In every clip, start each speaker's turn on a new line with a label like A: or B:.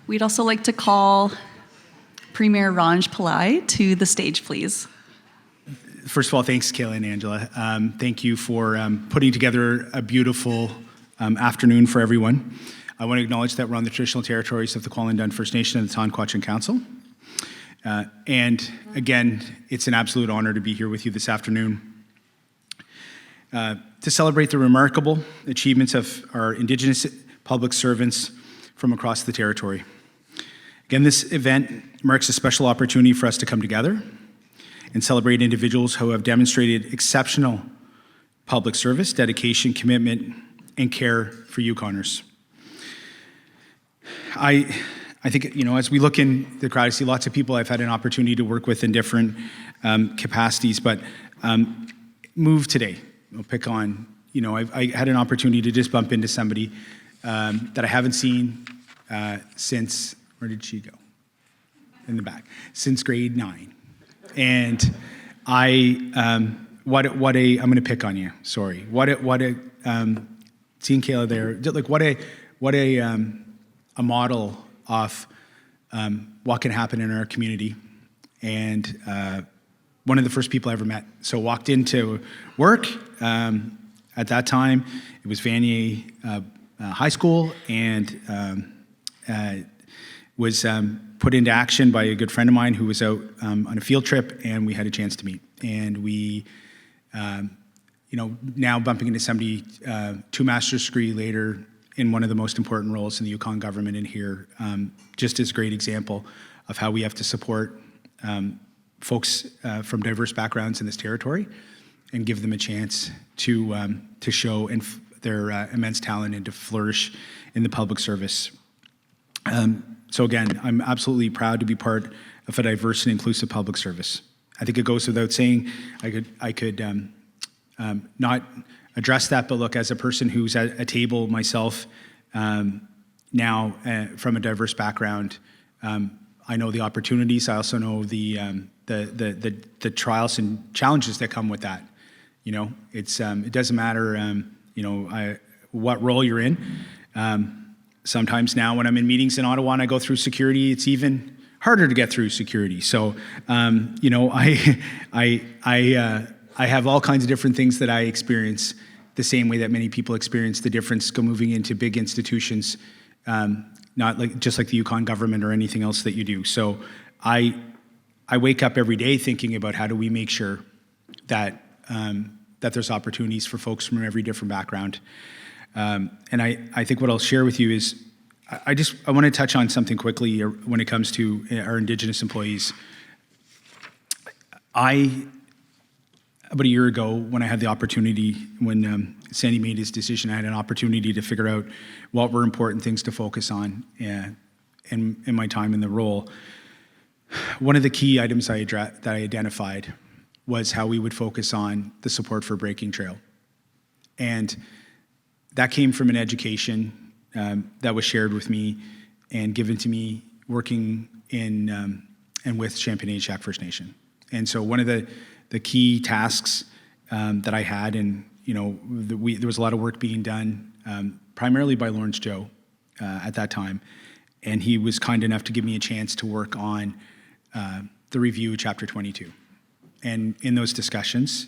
A: We'd also like to call Premier Ranj Pillai to the stage, please.
B: First of all, thanks, Kayla and Angela. Thank you for putting together a beautiful afternoon for everyone. I want to acknowledge that we're on the traditional territories of the Kwalindun First Nation and the Tonquachin Council. And again, it's an absolute honor to be here with you this afternoon to celebrate the remarkable achievements of our Indigenous public servants from across the territory. Again, this event marks a special opportunity for us to come together and celebrate individuals who have demonstrated exceptional public service, dedication, commitment, and care for Yukoners. I think, as we look in the crowd, I see lots of people I've had an opportunity to work with in different capacities, but move today. I'll pick on, I had an opportunity to just bump into somebody that I haven't seen since, where did she go? In the back. Since grade 9. And I'm going to pick on you, sorry. Seeing Kayla there, like what a model of what can happen in our community. And one of the first people I ever met. So walked into work, at that time, it was Vanier High School, and was put into action by a good friend of mine who was out on a field trip, and we had a chance to meet. And we, now bumping into somebody 2 master's degree later in one of the most important roles in the Yukon government in here, just as a great example of how we have to support folks from diverse backgrounds in this territory and give them a chance to show their immense talent and to flourish in the public service. So again, I'm absolutely proud to be part of a diverse and inclusive public service. I think it goes without saying, I could not address that, but look, as a person who's at a table myself now from a diverse background, I know the opportunities. I also know the trials and challenges that come with that. It doesn't matter, what role you're in. Sometimes now when I'm in meetings in Ottawa and I go through security, it's even harder to get through security. So, I have all kinds of different things that I experience the same way that many people experience the difference moving into big institutions, not just like the Yukon government or anything else that you do. So I wake up every day thinking about how do we make sure that there's opportunities for folks from every different background. And I think what I'll share with you is, I want to touch on something quickly when it comes to our Indigenous employees. About a year ago, when I had the opportunity, when Sandy made his decision, I had an opportunity to figure out what were important things to focus on in my time in the role. One of the key items that I identified was how we would focus on the support for Breaking Trail. And that came from an education that was shared with me and given to me working in and with Champagne-Atish First Nation. And so one of the key tasks that I had, and there was a lot of work being done, primarily by Lawrence Joe at that time, and he was kind enough to give me a chance to work on the review of Chapter 22. And in those discussions,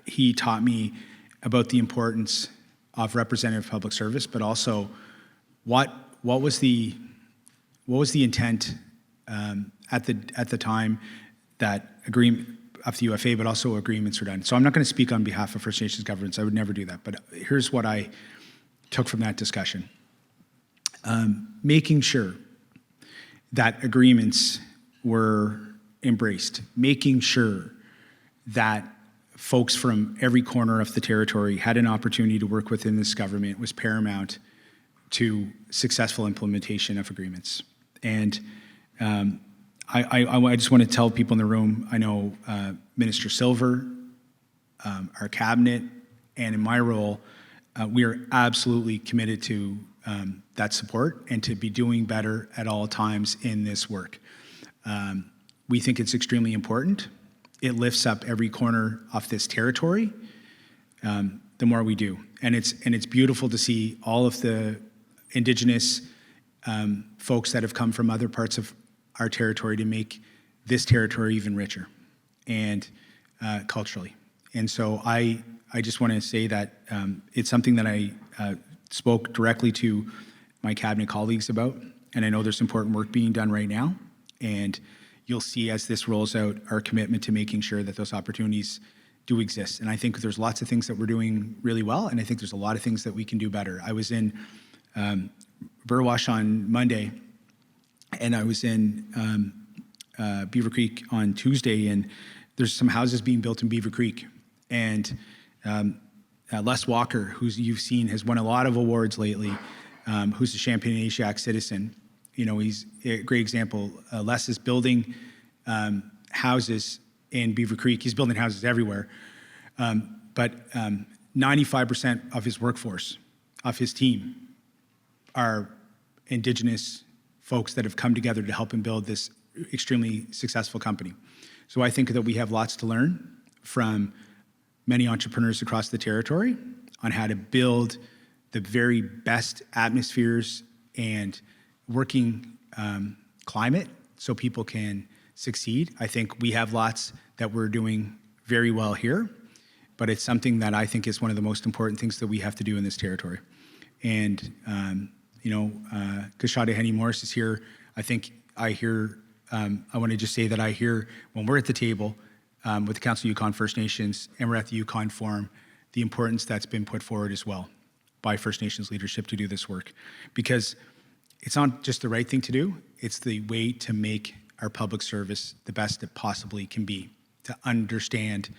B: he taught me about the importance of representative public service, but also what was the intent at the time that agreement of the UFA, but also agreements were done. So I'm not going to speak on behalf of First Nations governments. I would never do that. But here's what I took from that discussion. Making sure that agreements were embraced, making sure that folks from every corner of the territory had an opportunity to work within this government was paramount to successful implementation of agreements. And I just want to tell people in the room, I know Minister Silver, our cabinet, and in my role, we are absolutely committed to that support and to be doing better at all times in this work. We think it's extremely important. It lifts up every corner of this territory, the more we do. And it's beautiful to see all of the Indigenous folks that have come from other parts of our territory to make this territory even richer and culturally. And so I just want to say that it's something that I spoke directly to my cabinet colleagues about, and I know there's important work being done right now, and you'll see as this rolls out our commitment to making sure that those opportunities do exist. And I think there's lots of things that we're doing really well, and I think there's a lot of things that we can do better. I was in Burwash on Monday, and I was in Beaver Creek on Tuesday, and there's some houses being built in Beaver Creek. And Les Walker, who you've seen, has won a lot of awards lately, who's a Champagne-Atiac citizen. You know, he's a great example. Les is building houses in Beaver Creek. He's building houses everywhere. But 95% of his workforce, of his team, are Indigenous folks that have come together to help him build this extremely successful company. So I think that we have lots to learn from many entrepreneurs across the territory on how to build the very best atmospheres and working climate so people can succeed. I think we have lots that we're doing very well here, but it's something that I think is one of the most important things that we have to do in this territory. And, Kashada Henny Morris is here. I think I hear, I want to just say that I hear when we're at the table with the Council of Yukon First Nations and we're at the Yukon Forum, the importance that's been put forward as well by First Nations leadership to do this work. Because it's not just the right thing to do, it's the way to make our public service the best it possibly can be, to understand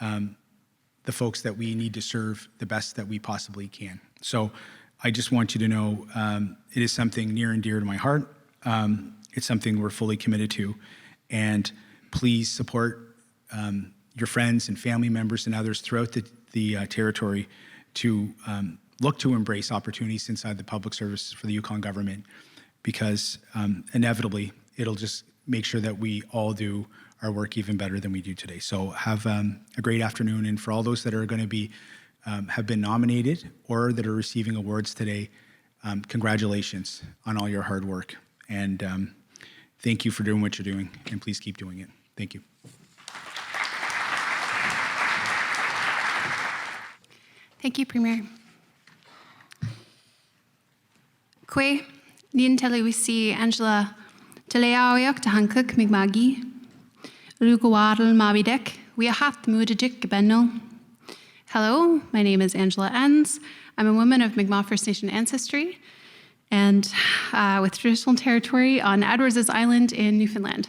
B: the folks that we need to serve the best that we possibly can. So I just want you to know it is something near and dear to my heart. It's something we're fully committed to. And please support your friends and family members and others throughout the territory to look to embrace opportunities inside the public service for the Yukon government, because inevitably it'll just make sure that we all do our work even better than we do today. So have a great afternoon, and for all those that are going to be have been nominated or that are receiving awards today, congratulations on all your hard work, and thank you for doing what you're doing, and please keep doing it. Thank you.
C: Thank you, Premier. Kwe, Nien Telewisi, Angela Teleaoyak Tahankuk Migmagi, Rugawadal Mabidek, we hat Mudajik Benno. Hello, my name is Angela Enns. I'm a woman of Mi'kmaq First Nation ancestry and with traditional territory on Edwards Island in Newfoundland.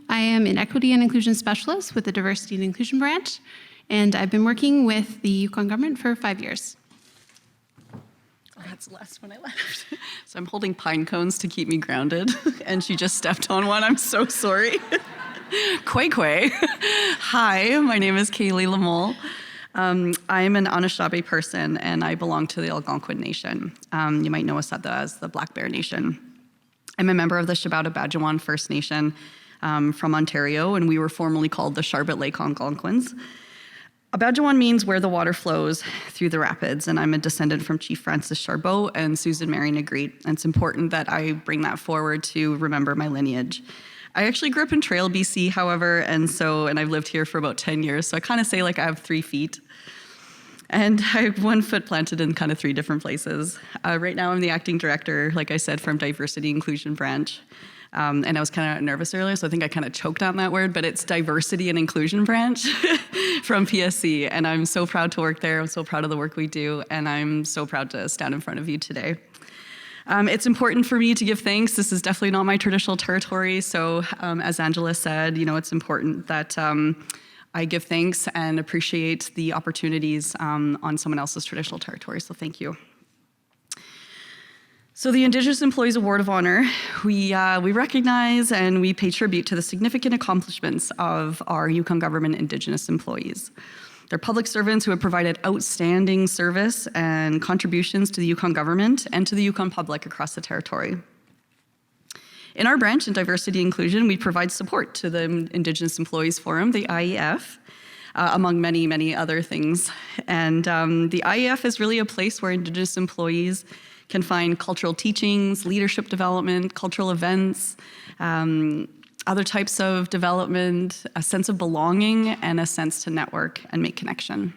C: I am an equity and inclusion specialist with the Diversity and Inclusion Branch, and I've been working with the Yukon government for 5 years.
A: Oh, that's the last one I left. So I'm holding pine cones to keep me grounded, and she just stepped on one. I'm so sorry. Kway. Hi, my name is Kaylee Lamole. I'm an Anishinaabe person, and I belong to the Algonquin Nation. You might know us as the Black Bear Nation. I'm a member of the Shabouta-Badgewan First Nation from Ontario, and we were formerly called the Charbot Lake Algonquins. Badgewan means where the water flows through the rapids, and I'm a descendant from Chief Francis Charbot and Susan Mary Negrete, and it's important that I bring that forward to remember my lineage. I actually grew up in Trail, BC, however, and I've lived here for about 10 years, so I kind of say like I have 3 feet. And I have 1 foot planted in kind of 3 different places. Right now I'm the acting director, like I said, from Diversity Inclusion Branch. And I was kind of nervous earlier, so I think I kind of choked on that word, but it's Diversity and Inclusion Branch from PSC. And I'm so proud to work there. I'm so proud of the work we do. And I'm so proud to stand in front of you today. It's important for me to give thanks. This is definitely not my traditional territory. So as Angela said, it's important that I give thanks and appreciate the opportunities on someone else's traditional territory. So thank you. So the Indigenous Employees Award of Honor, we recognize and we pay tribute to the significant accomplishments of our Yukon government Indigenous employees. They're public servants who have provided outstanding service and contributions to the Yukon government and to the Yukon public across the territory. In our branch in Diversity and Inclusion, we provide support to the Indigenous Employees Forum, the IEF, among many other things. And the IEF is really a place where Indigenous employees can find cultural teachings, leadership development, cultural events, other types of development, a sense of belonging, and a sense to network and make connection.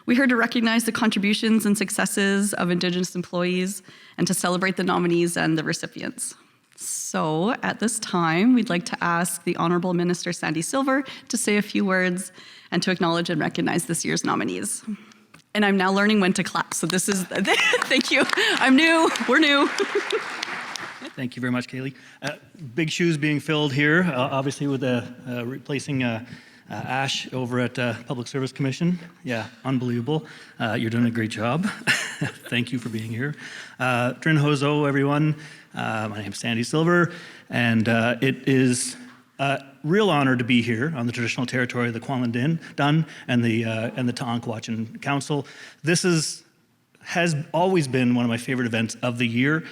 A: We're here to recognize the contributions and successes of Indigenous employees and to celebrate the nominees and the recipients. So at this time, we'd like to ask the Honourable Minister Sandy Silver to say a few words and to acknowledge and recognize this year's nominees. And I'm now learning when to clap, so this is, thank you. I'm new, we're new.
D: Thank you very much, Kaylee. Big shoes being filled here, obviously with replacing Ash over at Public Service Commission. Yeah, unbelievable. You're doing a great job. Thank you for being here. Drin Hozo, everyone. My name is Sandy Silver, and it is a real honor to be here on the traditional territory of the Kwalin Dun and the Ta'ankwachan Council. This has always been one of my favorite events of the year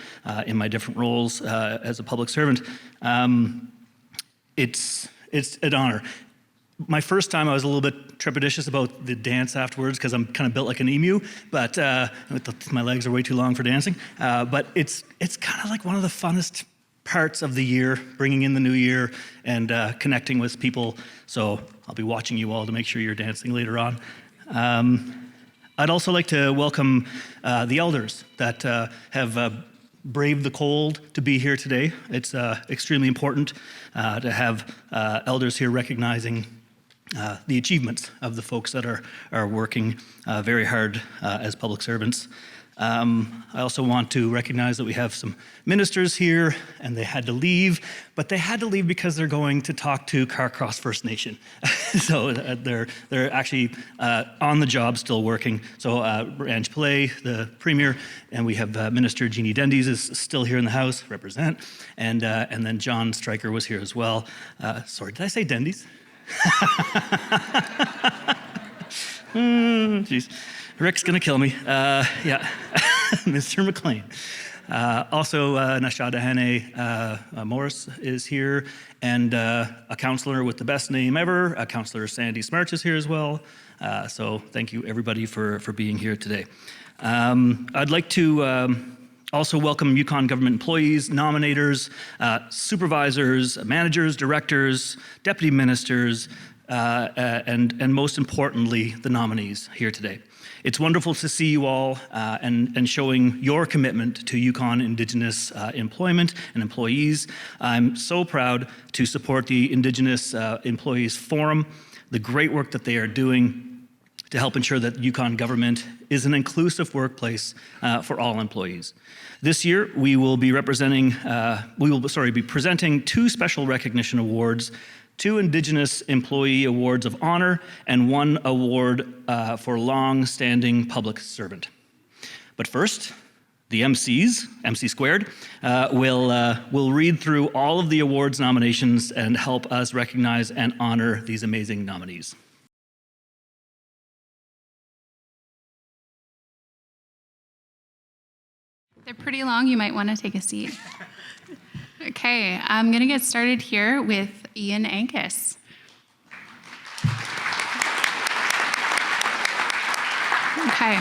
D: in my different roles as a public servant. It's an honor. My first time, I was a little bit trepidatious about the dance afterwards because I'm kind of built like an emu, but my legs are way too long for dancing. But it's kind of like one of the funnest parts of the year, bringing in the new year and connecting with people. So I'll be watching you all to make sure you're dancing later on. I'd also like to welcome the elders that have braved the cold to be here today. It's extremely important to have elders here recognizing the achievements of the folks that are working very hard as public servants. I also want to recognize that we have some ministers here, and they had to leave, but they had to leave because they're going to talk to Carcross First Nation. So they're actually on the job, still working. So Ranj Pillay, the Premier, and we have Minister Jeannie Dendies is still here in the House, represent, and then John Stryker was here as well. Sorry, did I say Dendies? Jeez. Rick's gonna kill me. Yeah, Mr. McLean. Also, Nashadahane Morris is here, and a counselor with the best name ever, Councillor Sandy Smarch is here as well. So thank you everybody for being here today. I'd like to also welcome Yukon government employees, nominators, supervisors, managers, directors, deputy ministers, and most importantly, the nominees here today. It's wonderful to see you all and showing your commitment to Yukon Indigenous employment and employees. I'm so proud to support the Indigenous Employees Forum, the great work that they are doing to help ensure that Yukon government is an inclusive workplace for all employees. This year, we will be presenting two special recognition awards, 2 Indigenous Employee Awards of Honor, and 1 award for long-standing public servant. But first, the MCs, MC squared, will read through all of the awards nominations and help us recognize and honor these amazing nominees.
C: They're pretty long. You might want to take a seat. Okay, I'm going to get started here with Ian Angus. Okay.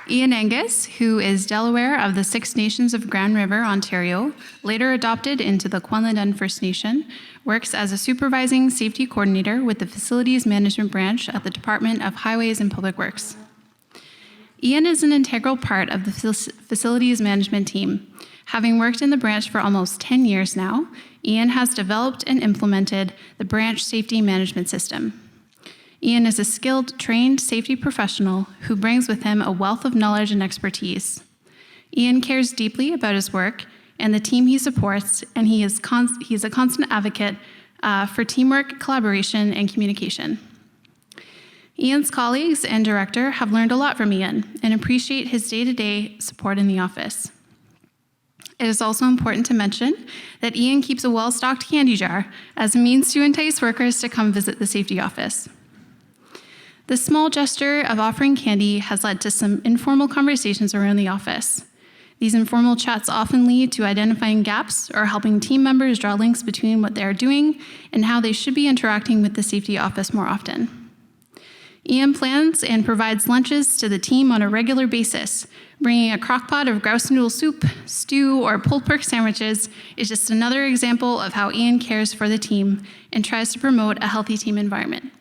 C: Ian Angus, who is Delaware of the Six Nations of Grand River, Ontario, later adopted into the Kwalin Dun First Nation, works as a supervising safety coordinator with the Facilities Management Branch at the Department of Highways and Public Works. Ian is an integral part of the facilities management team. Having worked in the branch for almost 10 years now, Ian has developed and implemented the branch safety management system. Ian is a skilled, trained safety professional who brings with him a wealth of knowledge and expertise. Ian cares deeply about his work and the team he supports, and he's a constant advocate for teamwork, collaboration, and communication. Ian's colleagues and director have learned a lot from Ian and appreciate his day-to-day support in the office. It is also important to mention that Ian keeps a well-stocked candy jar as a means to entice workers to come visit the safety office. This small gesture of offering candy has led to some informal conversations around the office. These informal chats often lead to identifying gaps or helping team members draw links between what they are doing and how they should be interacting with the safety office more often. Ian plans and provides lunches to the team on a regular basis. Bringing a crockpot of grouse noodle soup, stew, or pulled pork sandwiches is just another example of how Ian cares for the team and tries to promote a healthy team environment.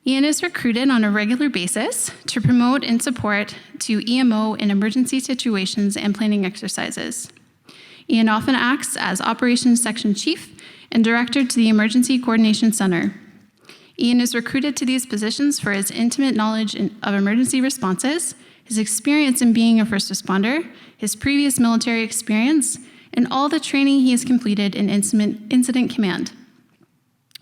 C: Ian is recruited on a regular basis to promote and support to EMO in emergency situations and planning exercises. Ian often acts as Operations Section Chief and Director to the Emergency Coordination Center. Ian is recruited to these positions for his intimate knowledge of emergency responses, his experience in being a first responder, his previous military experience, and all the training he has completed in incident command.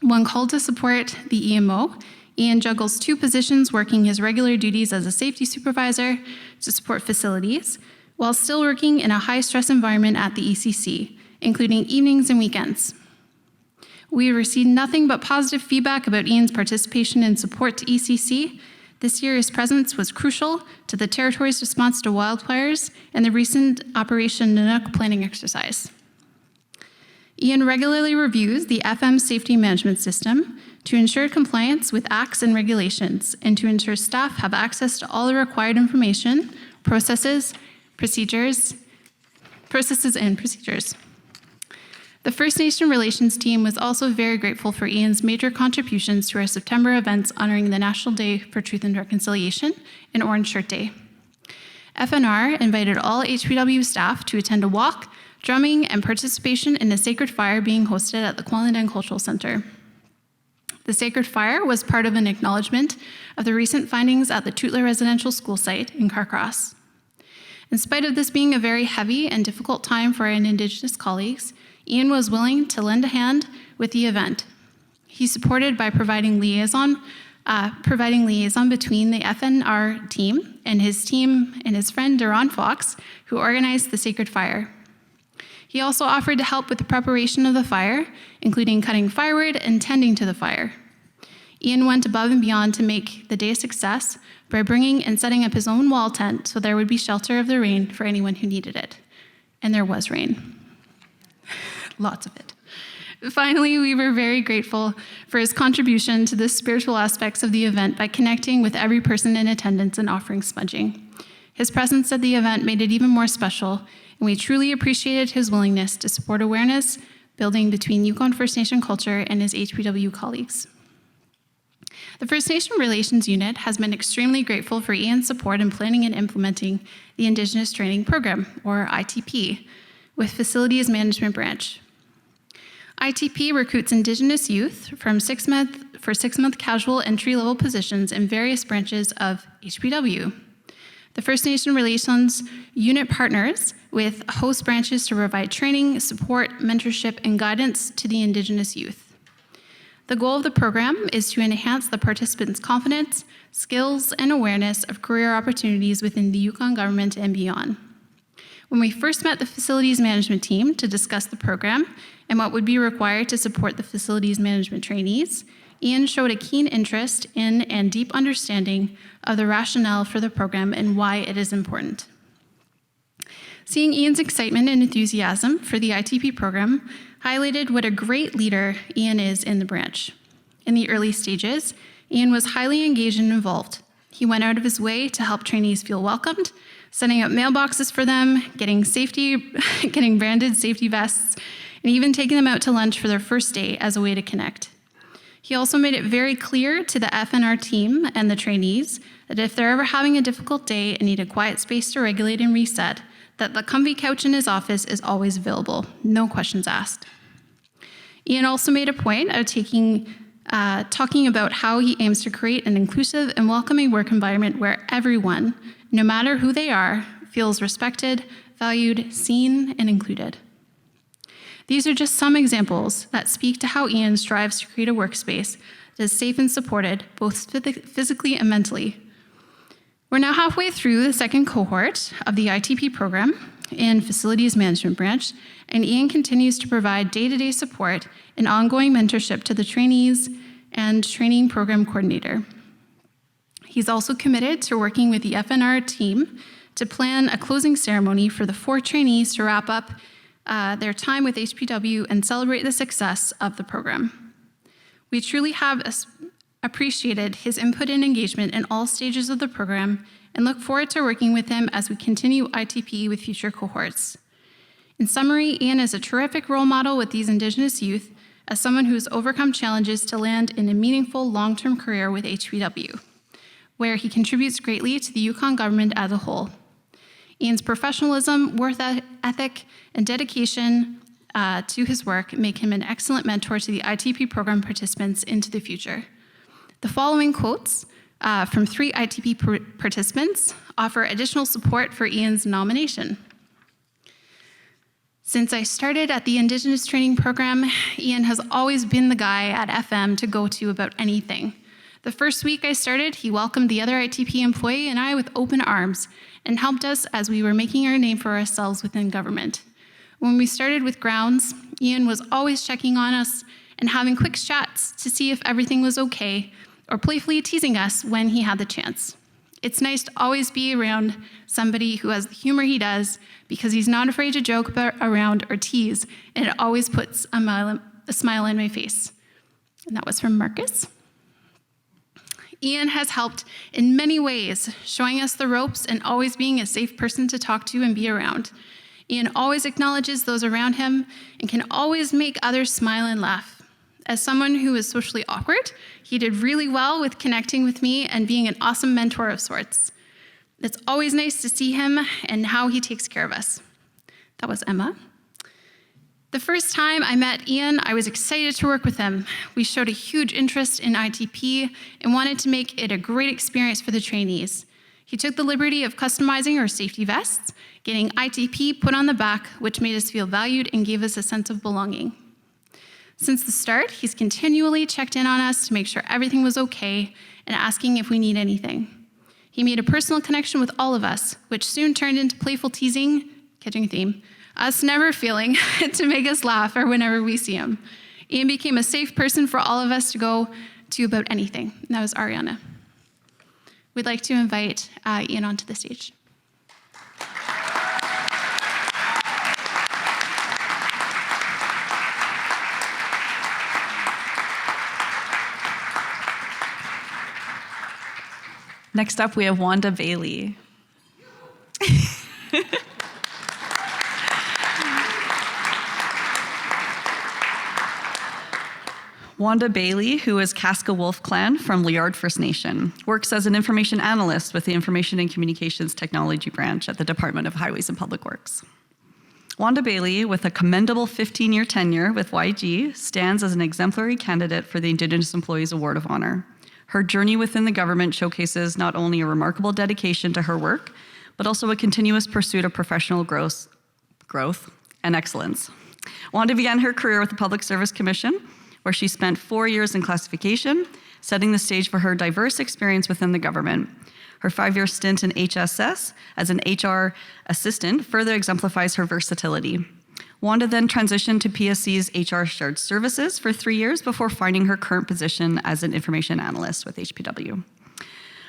C: When called to support the EMO, Ian juggles 2 positions, working his regular duties as a safety supervisor to support facilities, while still working in a high-stress environment at the ECC, including evenings and weekends. We received nothing but positive feedback about Ian's participation and support to ECC. This year, his presence was crucial to the territory's response to wildfires and the recent Operation Nanook planning exercise. Ian regularly reviews the FM safety management system to ensure compliance with acts and regulations and to ensure staff have access to all the required information, processes and procedures. The First Nation Relations team was also very grateful for Ian's major contributions to our September events honoring the National Day for Truth and Reconciliation and Orange Shirt Day. FNR invited all HPW staff to attend a walk, drumming, and participation in a sacred fire being hosted at the Kwalanden Cultural Center. The sacred fire was part of an acknowledgement of the recent findings at the Tootler Residential School site in Carcross. In spite of this being a very heavy and difficult time for our Indigenous colleagues, Ian was willing to lend a hand with the event. He supported by providing liaison between the FNR team and his friend Duran Fox, who organized the sacred fire. He also offered to help with the preparation of the fire, including cutting firewood and tending to the fire. Ian went above and beyond to make the day a success by bringing and setting up his own wall tent so there would be shelter of the rain for anyone who needed it. And there was rain. Lots of it. Finally, we were very grateful for his contribution to the spiritual aspects of the event by connecting with every person in attendance and offering smudging. His presence at the event made it even more special, and we truly appreciated his willingness to support awareness building between Yukon First Nation culture and his HPW colleagues. The First Nation Relations Unit has been extremely grateful for Ian's support in planning and implementing the Indigenous Training Program, or ITP, with Facilities Management Branch. ITP recruits Indigenous youth for 6-month casual entry-level positions in various branches of HPW. The First Nation Relations Unit partners with host branches to provide training, support, mentorship, and guidance to the Indigenous youth. The goal of the program is to enhance the participants' confidence, skills, and awareness of career opportunities within the Yukon government and beyond. When we first met the facilities management team to discuss the program and what would be required to support the facilities management trainees, Ian showed a keen interest in and deep understanding of the rationale for the program and why it is important. Seeing Ian's excitement and enthusiasm for the ITP program highlighted what a great leader Ian is in the branch. In the early stages, Ian was highly engaged and involved. He went out of his way to help trainees feel welcomed, setting up mailboxes for them, getting branded safety vests, and even taking them out to lunch for their first day as a way to connect. He also made it very clear to the FNR team and the trainees that if they're ever having a difficult day and need a quiet space to regulate and reset, that the comfy couch in his office is always available, no questions asked. Ian also made a point of talking about how he aims to create an inclusive and welcoming work environment where everyone, no matter who they are, feels respected, valued, seen, and included. These are just some examples that speak to how Ian strives to create a workspace that is safe and supported, both physically and mentally. We're now halfway through the second cohort of the ITP program in Facilities Management Branch, and Ian continues to provide day-to-day support and ongoing mentorship to the trainees and training program coordinator. He's also committed to working with the FNR team to plan a closing ceremony for the 4 trainees to wrap up their time with HPW and celebrate the success of the program. We truly have appreciated his input and engagement in all stages of the program and look forward to working with him as we continue ITP with future cohorts. In summary, Ian is a terrific role model with these Indigenous youth as someone who has overcome challenges to land in a meaningful long-term career with HPW, where he contributes greatly to the Yukon government as a whole. Ian's professionalism, work ethic, and dedication to his work make him an excellent mentor to the ITP program participants into the future. The following quotes from 3 ITP participants offer additional support for Ian's nomination. Since I started at the Indigenous training program, Ian has always been the guy at FM to go to about anything. The first week I started, he welcomed the other ITP employee and I with open arms and helped us as we were making our name for ourselves within government. When we started with grounds, Ian was always checking on us and having quick chats to see if everything was okay, or playfully teasing us when he had the chance. It's nice to always be around somebody who has the humor he does because he's not afraid to joke around or tease, and it always puts a smile on my face. And that was from Marcus. Ian has helped in many ways, showing us the ropes and always being a safe person to talk to and be around. Ian always acknowledges those around him and can always make others smile and laugh. As someone who is socially awkward, he did really well with connecting with me and being an awesome mentor of sorts. It's always nice to see him and how he takes care of us. That was Emma. The first time I met Ian, I was excited to work with him. We showed a huge interest in ITP and wanted to make it a great experience for the trainees. He took the liberty of customizing our safety vests, getting ITP put on the back, which made us feel valued and gave us a sense of belonging. Since the start, he's continually checked in on us to make sure everything was okay and asking if we need anything. He made a personal connection with all of us, which soon turned into playful teasing, catching a theme, us never failing to make us laugh or whenever we see him. Ian became a safe person for all of us to go to about anything. And that was Ariana. We'd like to invite Ian onto the stage.
A: Next up, we have Wanda Bailey. Wanda Bailey, who is Casca Wolf Clan from Liard First Nation, works as an information analyst with the Information and Communications Technology Branch at the Department of Highways and Public Works. Wanda Bailey, with a commendable 15-year tenure with YG, stands as an exemplary candidate for the Indigenous Employees Award of Honor. Her journey within the government showcases not only a remarkable dedication to her work, but also a continuous pursuit of professional growth and excellence. Wanda began her career with the Public Service Commission, where she spent 4 years in classification, setting the stage for her diverse experience within the government. Her 5-year stint in HSS as an HR assistant further exemplifies her versatility. Wanda then transitioned to PSC's HR Shared Services for 3 years before finding her current position as an information analyst with HPW.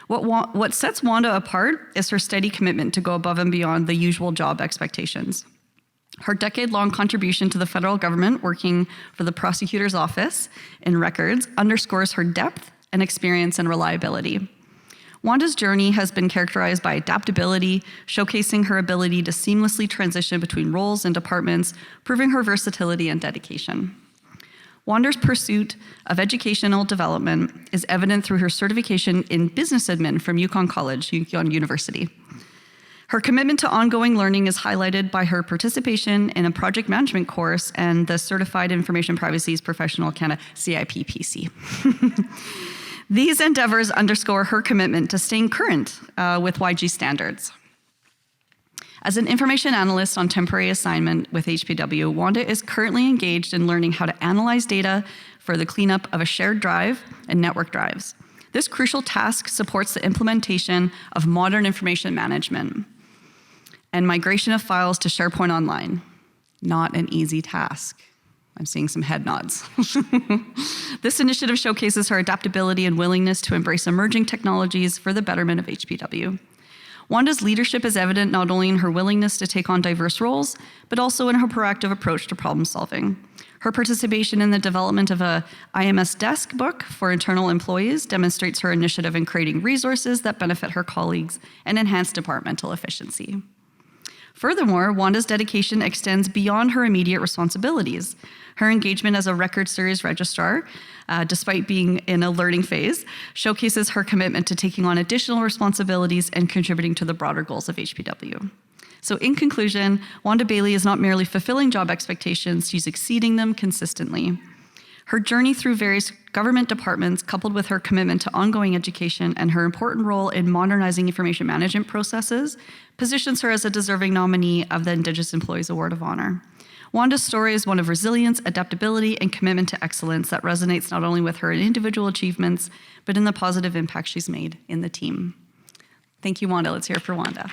A: What sets Wanda apart is her steady commitment to go above and beyond the usual job expectations. Her decade-long contribution to the federal government working for the prosecutor's office in records underscores her depth and experience and reliability. Wanda's journey has been characterized by adaptability, showcasing her ability to seamlessly transition between roles and departments, proving her versatility and dedication. Wanda's pursuit of educational development is evident through her certification in business admin from Yukon College, Yukon University. Her commitment to ongoing learning is highlighted by her participation in a project management course and the Certified Information Privacy's Professional Canada CIPPC. These endeavors underscore her commitment to staying current with YG standards. As an information analyst on temporary assignment with HPW, Wanda is currently engaged in learning how to analyze data for the cleanup of a shared drive and network drives. This crucial task supports the implementation of modern information management and migration of files to SharePoint Online. Not an easy task. I'm seeing some head nods. This initiative showcases her adaptability and willingness to embrace emerging technologies for the betterment of HPW. Wanda's leadership is evident not only in her willingness to take on diverse roles, but also in her proactive approach to problem solving. Her participation in the development of a IMS desk book for internal employees demonstrates her initiative in creating resources that benefit her colleagues and enhance departmental efficiency. Furthermore, Wanda's dedication extends beyond her immediate responsibilities. Her engagement as a record series registrar, despite being in a learning phase, showcases her commitment to taking on additional responsibilities and contributing to the broader goals of HPW. So in conclusion, Wanda Bailey is not merely fulfilling job expectations, she's exceeding them consistently. Her journey through various government departments, coupled with her commitment to ongoing education and her important role in modernizing information management processes, positions her as a deserving nominee of the Indigenous Employees Award of Honor. Wanda's story is one of resilience, adaptability, and commitment to excellence that resonates not only with her individual achievements, but in the positive impact she's made in the team. Thank you, Wanda. Let's hear it for Wanda.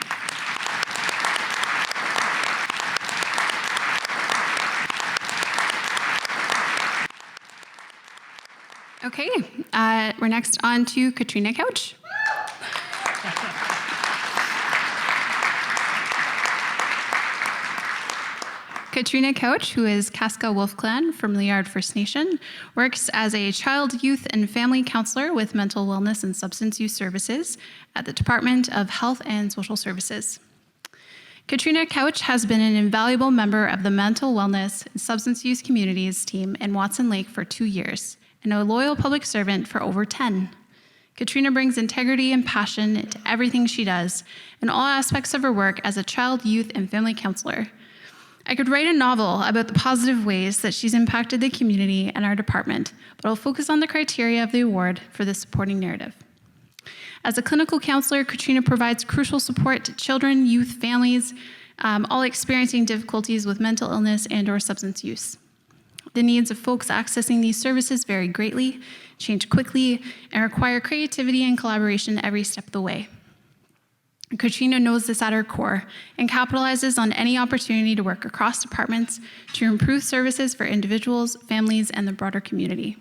C: Okay, we're next on to Katrina Couch. Katrina Couch, who is Casca Wolf Clan from Liard First Nation, works as a child, youth, and family counselor with mental wellness and substance use services at the Department of Health and Social Services. Katrina Couch has been an invaluable member of the mental wellness and substance use communities team in Watson Lake for 2 years, and a loyal public servant for over 10. Katrina brings integrity and passion into everything she does in all aspects of her work as a child, youth, and family counselor. I could write a novel about the positive ways that she's impacted the community and our department, but I'll focus on the criteria of the award for this supporting narrative. As a clinical counselor, Katrina provides crucial support to children, youth, families, all experiencing difficulties with mental illness and/or substance use. The needs of folks accessing these services vary greatly, change quickly, and require creativity and collaboration every step of the way. Katrina knows this at her core and capitalizes on any opportunity to work across departments to improve services for individuals, families, and the broader community.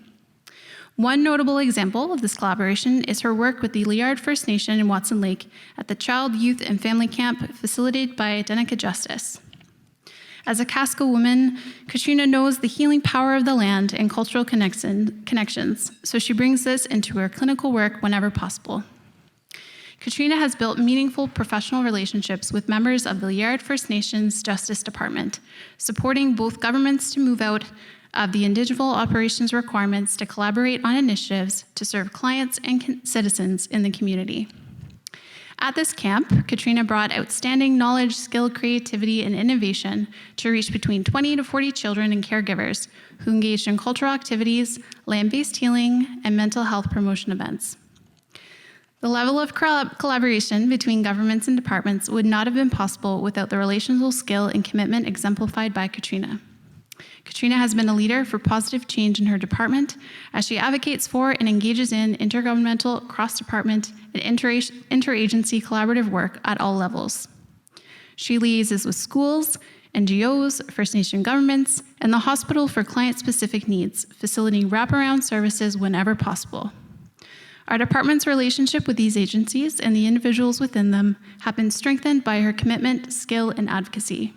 C: One notable example of this collaboration is her work with the Liard First Nation in Watson Lake at the Child, Youth, and Family Camp facilitated by Denica Justice. As a Casca woman, Katrina knows the healing power of the land and cultural connections, so she brings this into her clinical work whenever possible. Katrina has built meaningful professional relationships with members of the Liard First Nations Justice Department, supporting both governments to move out of the individual operations requirements to collaborate on initiatives to serve clients and citizens in the community. At this camp, Katrina brought outstanding knowledge, skill, creativity, and innovation to reach between 20 to 40 children and caregivers who engaged in cultural activities, land-based healing, and mental health promotion events. The level of collaboration between governments and departments would not have been possible without the relational skill and commitment exemplified by Katrina. Katrina has been a leader for positive change in her department as she advocates for and engages in intergovernmental, cross-department, and interagency collaborative work at all levels. She liaises with schools, NGOs, First Nation governments, and the hospital for client-specific needs, facilitating wraparound services whenever possible. Our department's relationship with these agencies and the individuals within them have been strengthened by her commitment, skill, and advocacy.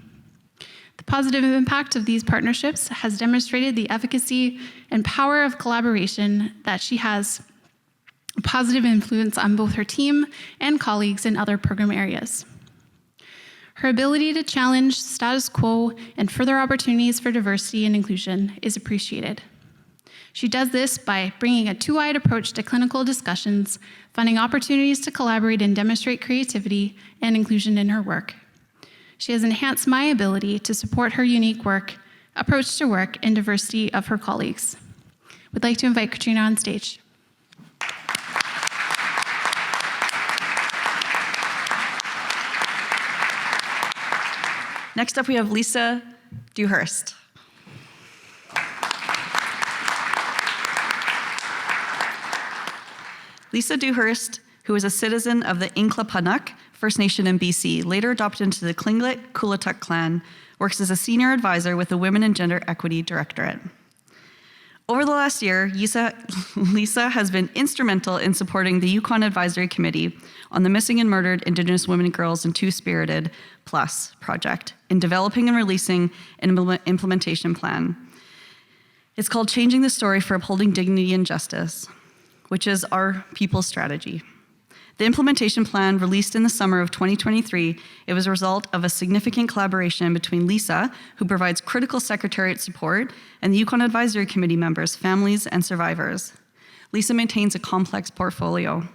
C: The positive impact of these partnerships has demonstrated the efficacy and power of collaboration that she has a positive influence on both her team and colleagues in other program areas. Her ability to challenge status quo and further opportunities for diversity and inclusion is appreciated. She does this by bringing a two-eyed approach to clinical discussions, finding opportunities to collaborate and demonstrate creativity and inclusion in her work. She has enhanced my ability to support her unique approach to work and diversity of her colleagues. We'd like to invite Katrina on stage.
A: Next up, we have Lisa Dewhurst. Lisa Dewhurst, who is a citizen of the Inclapanuk First Nation in BC, later adopted into the Tlingit Kulatuk clan, works as a senior advisor with the Women and Gender Equity Directorate. Over the last year, Lisa has been instrumental in supporting the Yukon Advisory Committee on the Missing and Murdered Indigenous Women and Girls and Two-Spirited Plus project in developing and releasing an implementation plan. It's called Changing the Story for Upholding Dignity and Justice, which is our people's strategy. The implementation plan, released in the summer of 2023, it was a result of a significant collaboration between Lisa, who provides critical secretariat support, and the Yukon Advisory Committee members, families, and survivors. Lisa maintains a complex portfolio.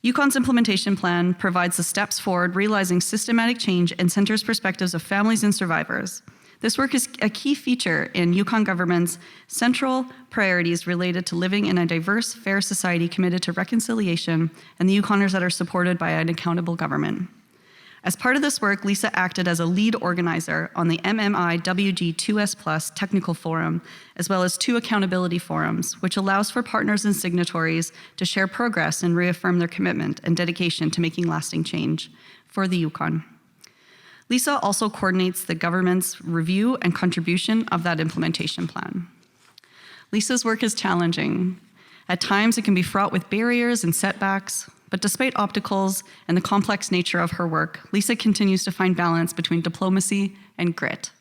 A: Yukon's implementation plan provides the steps forward, realizing systematic change and centers perspectives of families and survivors. This work is a key feature in Yukon government's central priorities related to living in a diverse, fair society committed to reconciliation and the Yukoners that are supported by an accountable government. As part of this work, Lisa acted as a lead organizer on the MMI-WG 2S+ technical forum, as well as 2 accountability forums, which allows for partners and signatories to share progress and reaffirm their commitment and dedication to making lasting change for the Yukon. Lisa also coordinates the government's review and contribution of that implementation plan. Lisa's work is challenging. At times, it can be fraught with barriers and setbacks, but despite obstacles and the complex nature of her work, Lisa continues to find balance between diplomacy and grit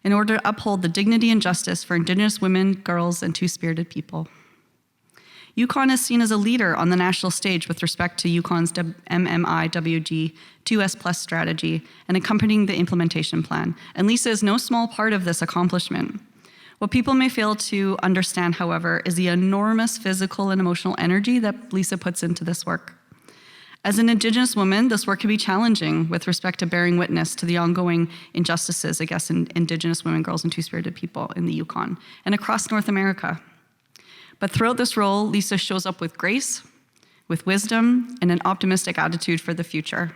A: in order to uphold the dignity and justice for Indigenous women, girls, and Two-Spirited people. Yukon is seen as a leader on the national stage with respect to Yukon's MMI-WG 2S+ strategy and accompanying the implementation plan, and Lisa is no small part of this accomplishment. What people may fail to understand, however, is the enormous physical and emotional energy that Lisa puts into this work. As an Indigenous woman, this work can be challenging with respect to bearing witness to the ongoing injustices against Indigenous women, girls, and Two-Spirited people in the Yukon and across North America. But throughout this role, Lisa shows up with grace, with wisdom, and an optimistic attitude for the future,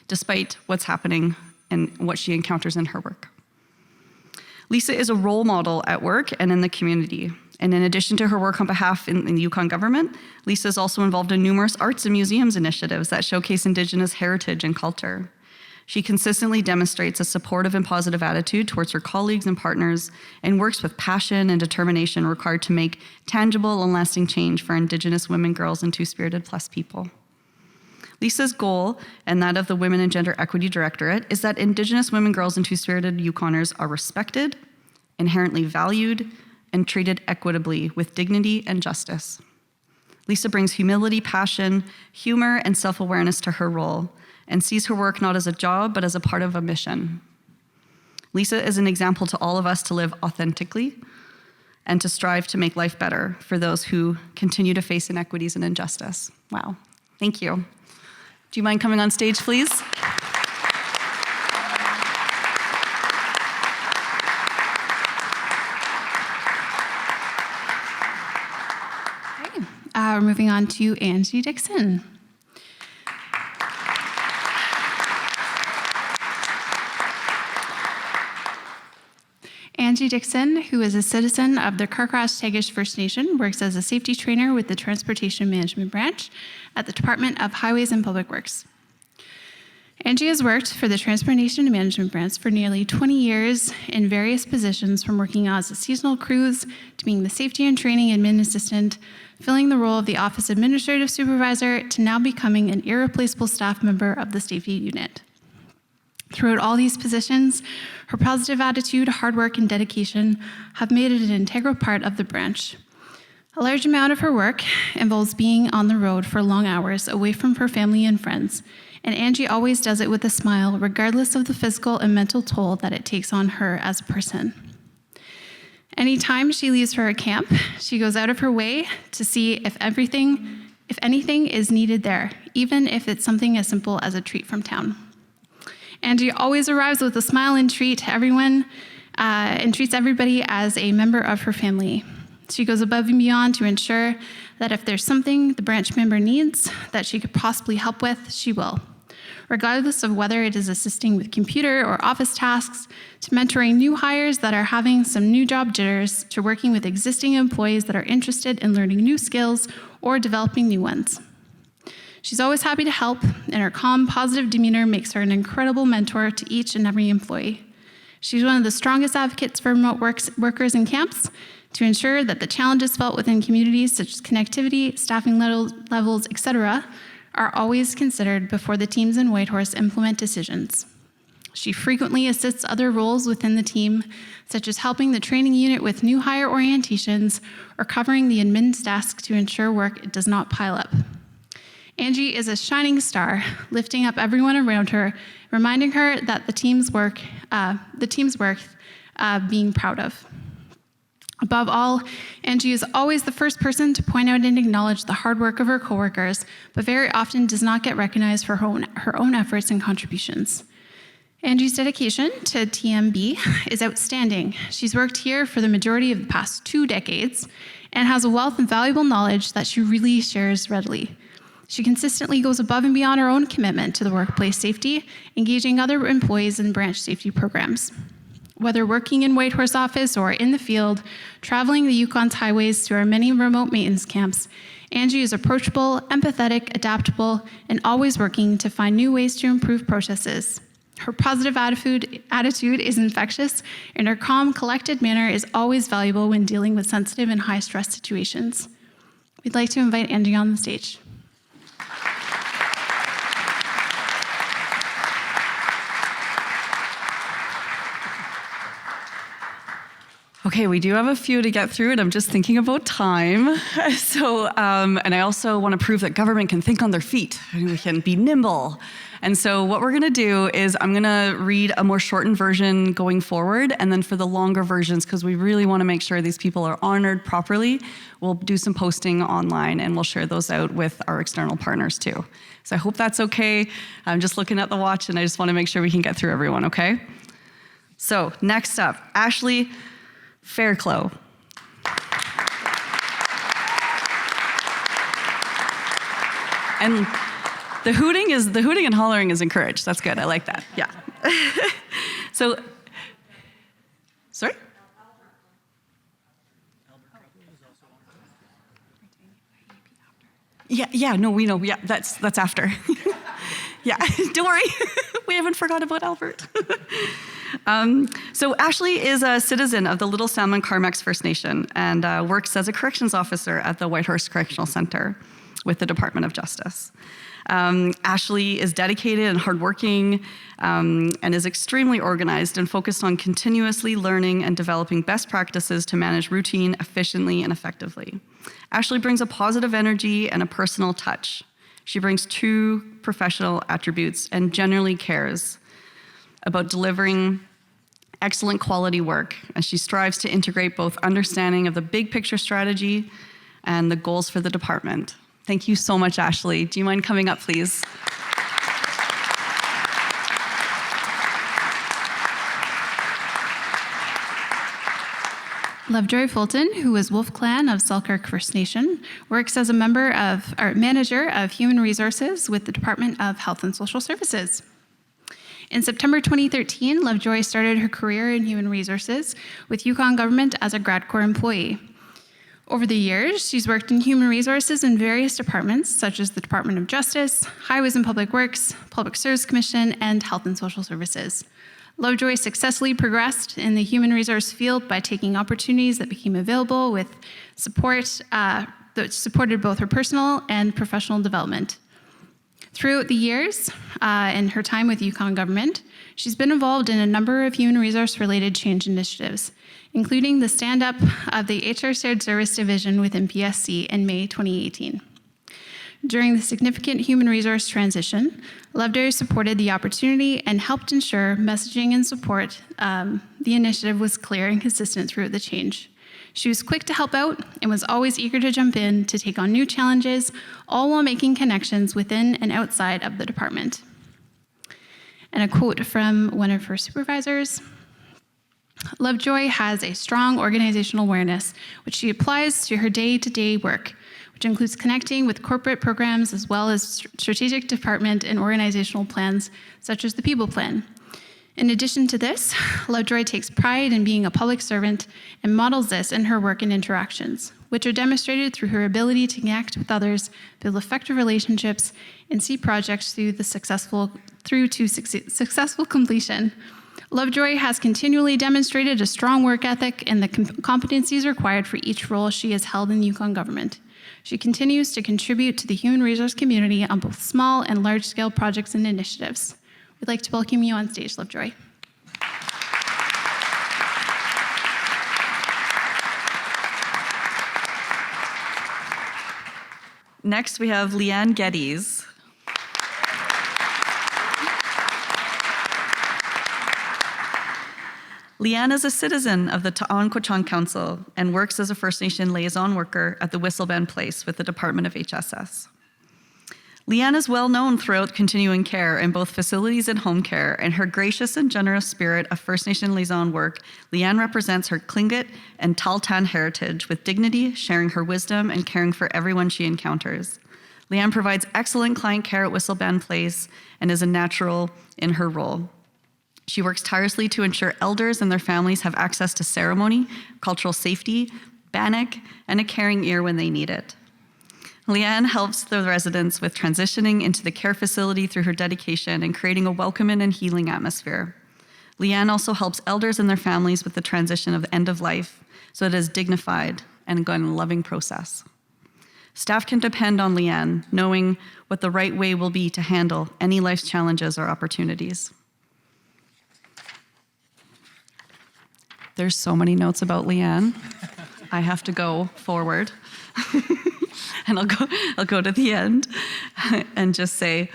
A: despite what's happening and what she encounters in her work. Lisa is a role model at work and in the community. And in addition to her work on behalf in the Yukon government, Lisa is also involved in numerous arts and museums initiatives that showcase Indigenous heritage and culture. She consistently demonstrates a supportive and positive attitude towards her colleagues and partners and works with passion and determination required to make tangible and lasting change for Indigenous women, girls, and Two-Spirited plus people. Lisa's goal, and that of the Women and Gender Equity Directorate, is that Indigenous women, girls, and Two-Spirited Yukoners are respected, inherently valued, and treated equitably with dignity and justice. Lisa brings humility, passion, humor, and self-awareness to her role, and sees her work not as a job, but as a part of a mission. Lisa is an example to all of us to live authentically and to strive to make life better for those who continue to face inequities and injustice. Wow, thank you. Do you mind coming on stage, please?
C: Okay, we're moving on to Angie Dixon. Angie Dixon, who is a citizen of the Carcross-Tagish First Nation, works as a safety trainer with the Transportation Management Branch at the Department of Highways and Public Works. Angie has worked for the Transportation Management Branch for nearly 20 years in various positions, from working as a seasonal cruise to being the safety and training admin assistant, filling the role of the office administrative supervisor, to now becoming an irreplaceable staff member of the safety unit. Throughout all these positions, her positive attitude, hard work, and dedication have made it an integral part of the branch. A large amount of her work involves being on the road for long hours away from her family and friends, and Angie always does it with a smile, regardless of the physical and mental toll that it takes on her as a person. Anytime she leaves for a camp, she goes out of her way to see if anything is needed there, even if it's something as simple as a treat from town. Angie always arrives with a smile and treats everybody as a member of her family. She goes above and beyond to ensure that if there's something the branch member needs that she could possibly help with, she will. Regardless of whether it is assisting with computer or office tasks, to mentoring new hires that are having some new job jitters, to working with existing employees that are interested in learning new skills or developing new ones. She's always happy to help, and her calm, positive demeanor makes her an incredible mentor to each and every employee. She's one of the strongest advocates for remote workers in camps to ensure that the challenges felt within communities, such as connectivity, staffing levels, etc., are always considered before the teams in Whitehorse implement decisions. She frequently assists other roles within the team, such as helping the training unit with new hire orientations or covering the admin's desk to ensure work does not pile up. Angie is a shining star, lifting up everyone around her, reminding her that the team's worth being proud of. Above all, Angie is always the first person to point out and acknowledge the hard work of her coworkers, but very often does not get recognized for her own efforts and contributions. Angie's dedication to TMB is outstanding. She's worked here for the majority of the past 2 decades and has a wealth of valuable knowledge that she really shares readily. She consistently goes above and beyond her own commitment to the workplace safety, engaging other employees in branch safety programs. Whether working in Whitehorse office or in the field, traveling the Yukon's highways to our many remote maintenance camps, Angie is approachable, empathetic, adaptable, and always working to find new ways to improve processes. Her positive attitude is infectious, and her calm, collected manner is always valuable when dealing with sensitive and high-stress situations. We'd like to invite Angie on the stage.
A: Okay, we do have a few to get through, and I'm just thinking about time. So, and I also want to prove that government can think on their feet, and we can be nimble. And so what we're gonna do is I'm gonna read a more shortened version going forward, and then for the longer versions, because we really wanna make sure these people are honored properly, we'll do some posting online, and we'll share those out with our external partners too. So I hope that's okay. I'm just looking at the watch, and I just wanna make sure we can get through everyone, okay? So next up, Ashley Fairclough. And the hooting and hollering is encouraged. That's good. I like that. Yeah. So, sorry? Yeah, no, we know. Yeah, that's after. Yeah, don't worry. We haven't forgot about Albert. So Ashley is a citizen of the Little Salmon Carmex First Nation and works as a corrections officer at the Whitehorse Correctional Center with the Department of Justice. Ashley is dedicated and hardworking and is extremely organized and focused on continuously learning and developing best practices to manage routine efficiently and effectively. Ashley brings a positive energy and a personal touch. She brings true professional attributes and genuinely cares about delivering excellent quality work, as she strives to integrate both understanding of the big picture strategy and the goals for the department. Thank you so much, Ashley. Do you mind coming up, please?
C: Lovejoy Fulton, who is Wolf Clan of Selkirk First Nation, works as a manager of human resources with the Department of Health and Social Services. In September 2013, Lovejoy started her career in human resources with Yukon government as a grad corps employee. Over the years, she's worked in human resources in various departments, such as the Department of Justice, Highways and Public Works, Public Service Commission, and Health and Social Services. Lovejoy successfully progressed in the human resource field by taking opportunities that became available with support that supported both her personal and professional development. Throughout the years, in her time with Yukon government, she's been involved in a number of human resource-related change initiatives, including the stand-up of the HR Shared Service Division within PSC in May 2018. During the significant human resource transition, Lovejoy supported the opportunity and helped ensure messaging and support the initiative was clear and consistent throughout the change. She was quick to help out and was always eager to jump in to take on new challenges, all while making connections within and outside of the department. And a quote from one of her supervisors, Lovejoy has a strong organizational awareness, which she applies to her day-to-day work, which includes connecting with corporate programs as well as strategic department and organizational plans, such as the People Plan. In addition to this, Lovejoy takes pride in being a public servant and models this in her work and interactions, which are demonstrated through her ability to connect with others, build effective relationships, and see projects through to successful completion. Lovejoy has continually demonstrated a strong work ethic and the competencies required for each role she has held in Yukon government. She continues to contribute to the human resource community on both small and large-scale projects and initiatives. We'd like to welcome you on stage, Lovejoy.
A: Next, we have Leanne Geddes. Leanne is a citizen of the Ta'an Council and works as a First Nation liaison worker at the Whistlebend Place with the Department of HSS. Leanne is well known throughout continuing care in both facilities and home care, and her gracious and generous spirit of First Nation liaison work, Leanne represents her Tlingit and Tahltan heritage with dignity, sharing her wisdom and caring for everyone she encounters. Leanne provides excellent client care at Whistlebend Place and is a natural in her role. She works tirelessly to ensure elders and their families have access to ceremony, cultural safety, bannock, and a caring ear when they need it. Leanne helps the residents with transitioning into the care facility through her dedication and creating a welcoming and healing atmosphere. Leanne also helps elders and their families with the transition of the end of life so it is dignified and a loving process. Staff can depend on Leanne, knowing what the right way will be to handle any life's challenges or opportunities. There's so many notes about Leanne. I have to go forward. And I'll go to the end and just say,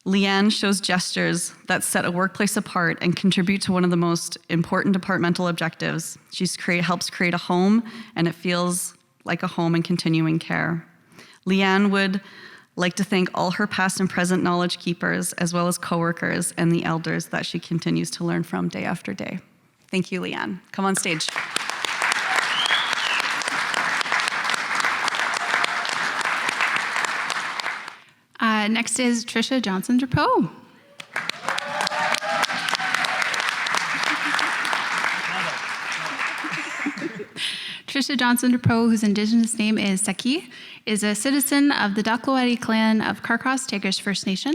A: Leanne shows gestures that set a workplace apart and contribute to one of the most important departmental objectives. She helps create a home, and it feels like a home in continuing care. Leanne would like to thank all her past and present knowledge keepers, as well as coworkers and the elders that she continues to learn from day after day. Thank you, Leanne. Come on stage.
C: Next is Tricia Johnson-Drapeau. Tricia Johnson-Drapeau, whose Indigenous name is Saki, is a citizen of the Daklawari clan of Carcross-Tagish First Nation.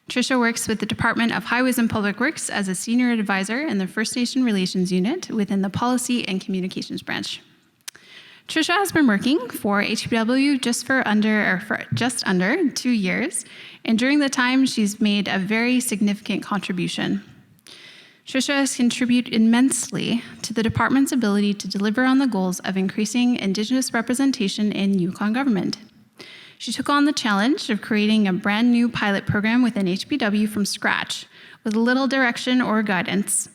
C: Tricia works with the Department of Highways and Public Works as a senior advisor in the First Nation Relations Unit within the Policy and Communications Branch. Tricia has been working for HPW just under 2 years, and during the time, she's made a very significant contribution. Tricia has contributed immensely to the department's ability to deliver on the goals of increasing Indigenous representation in Yukon government. She took on the challenge of creating a brand new pilot program within HPW from scratch, with little direction or guidance.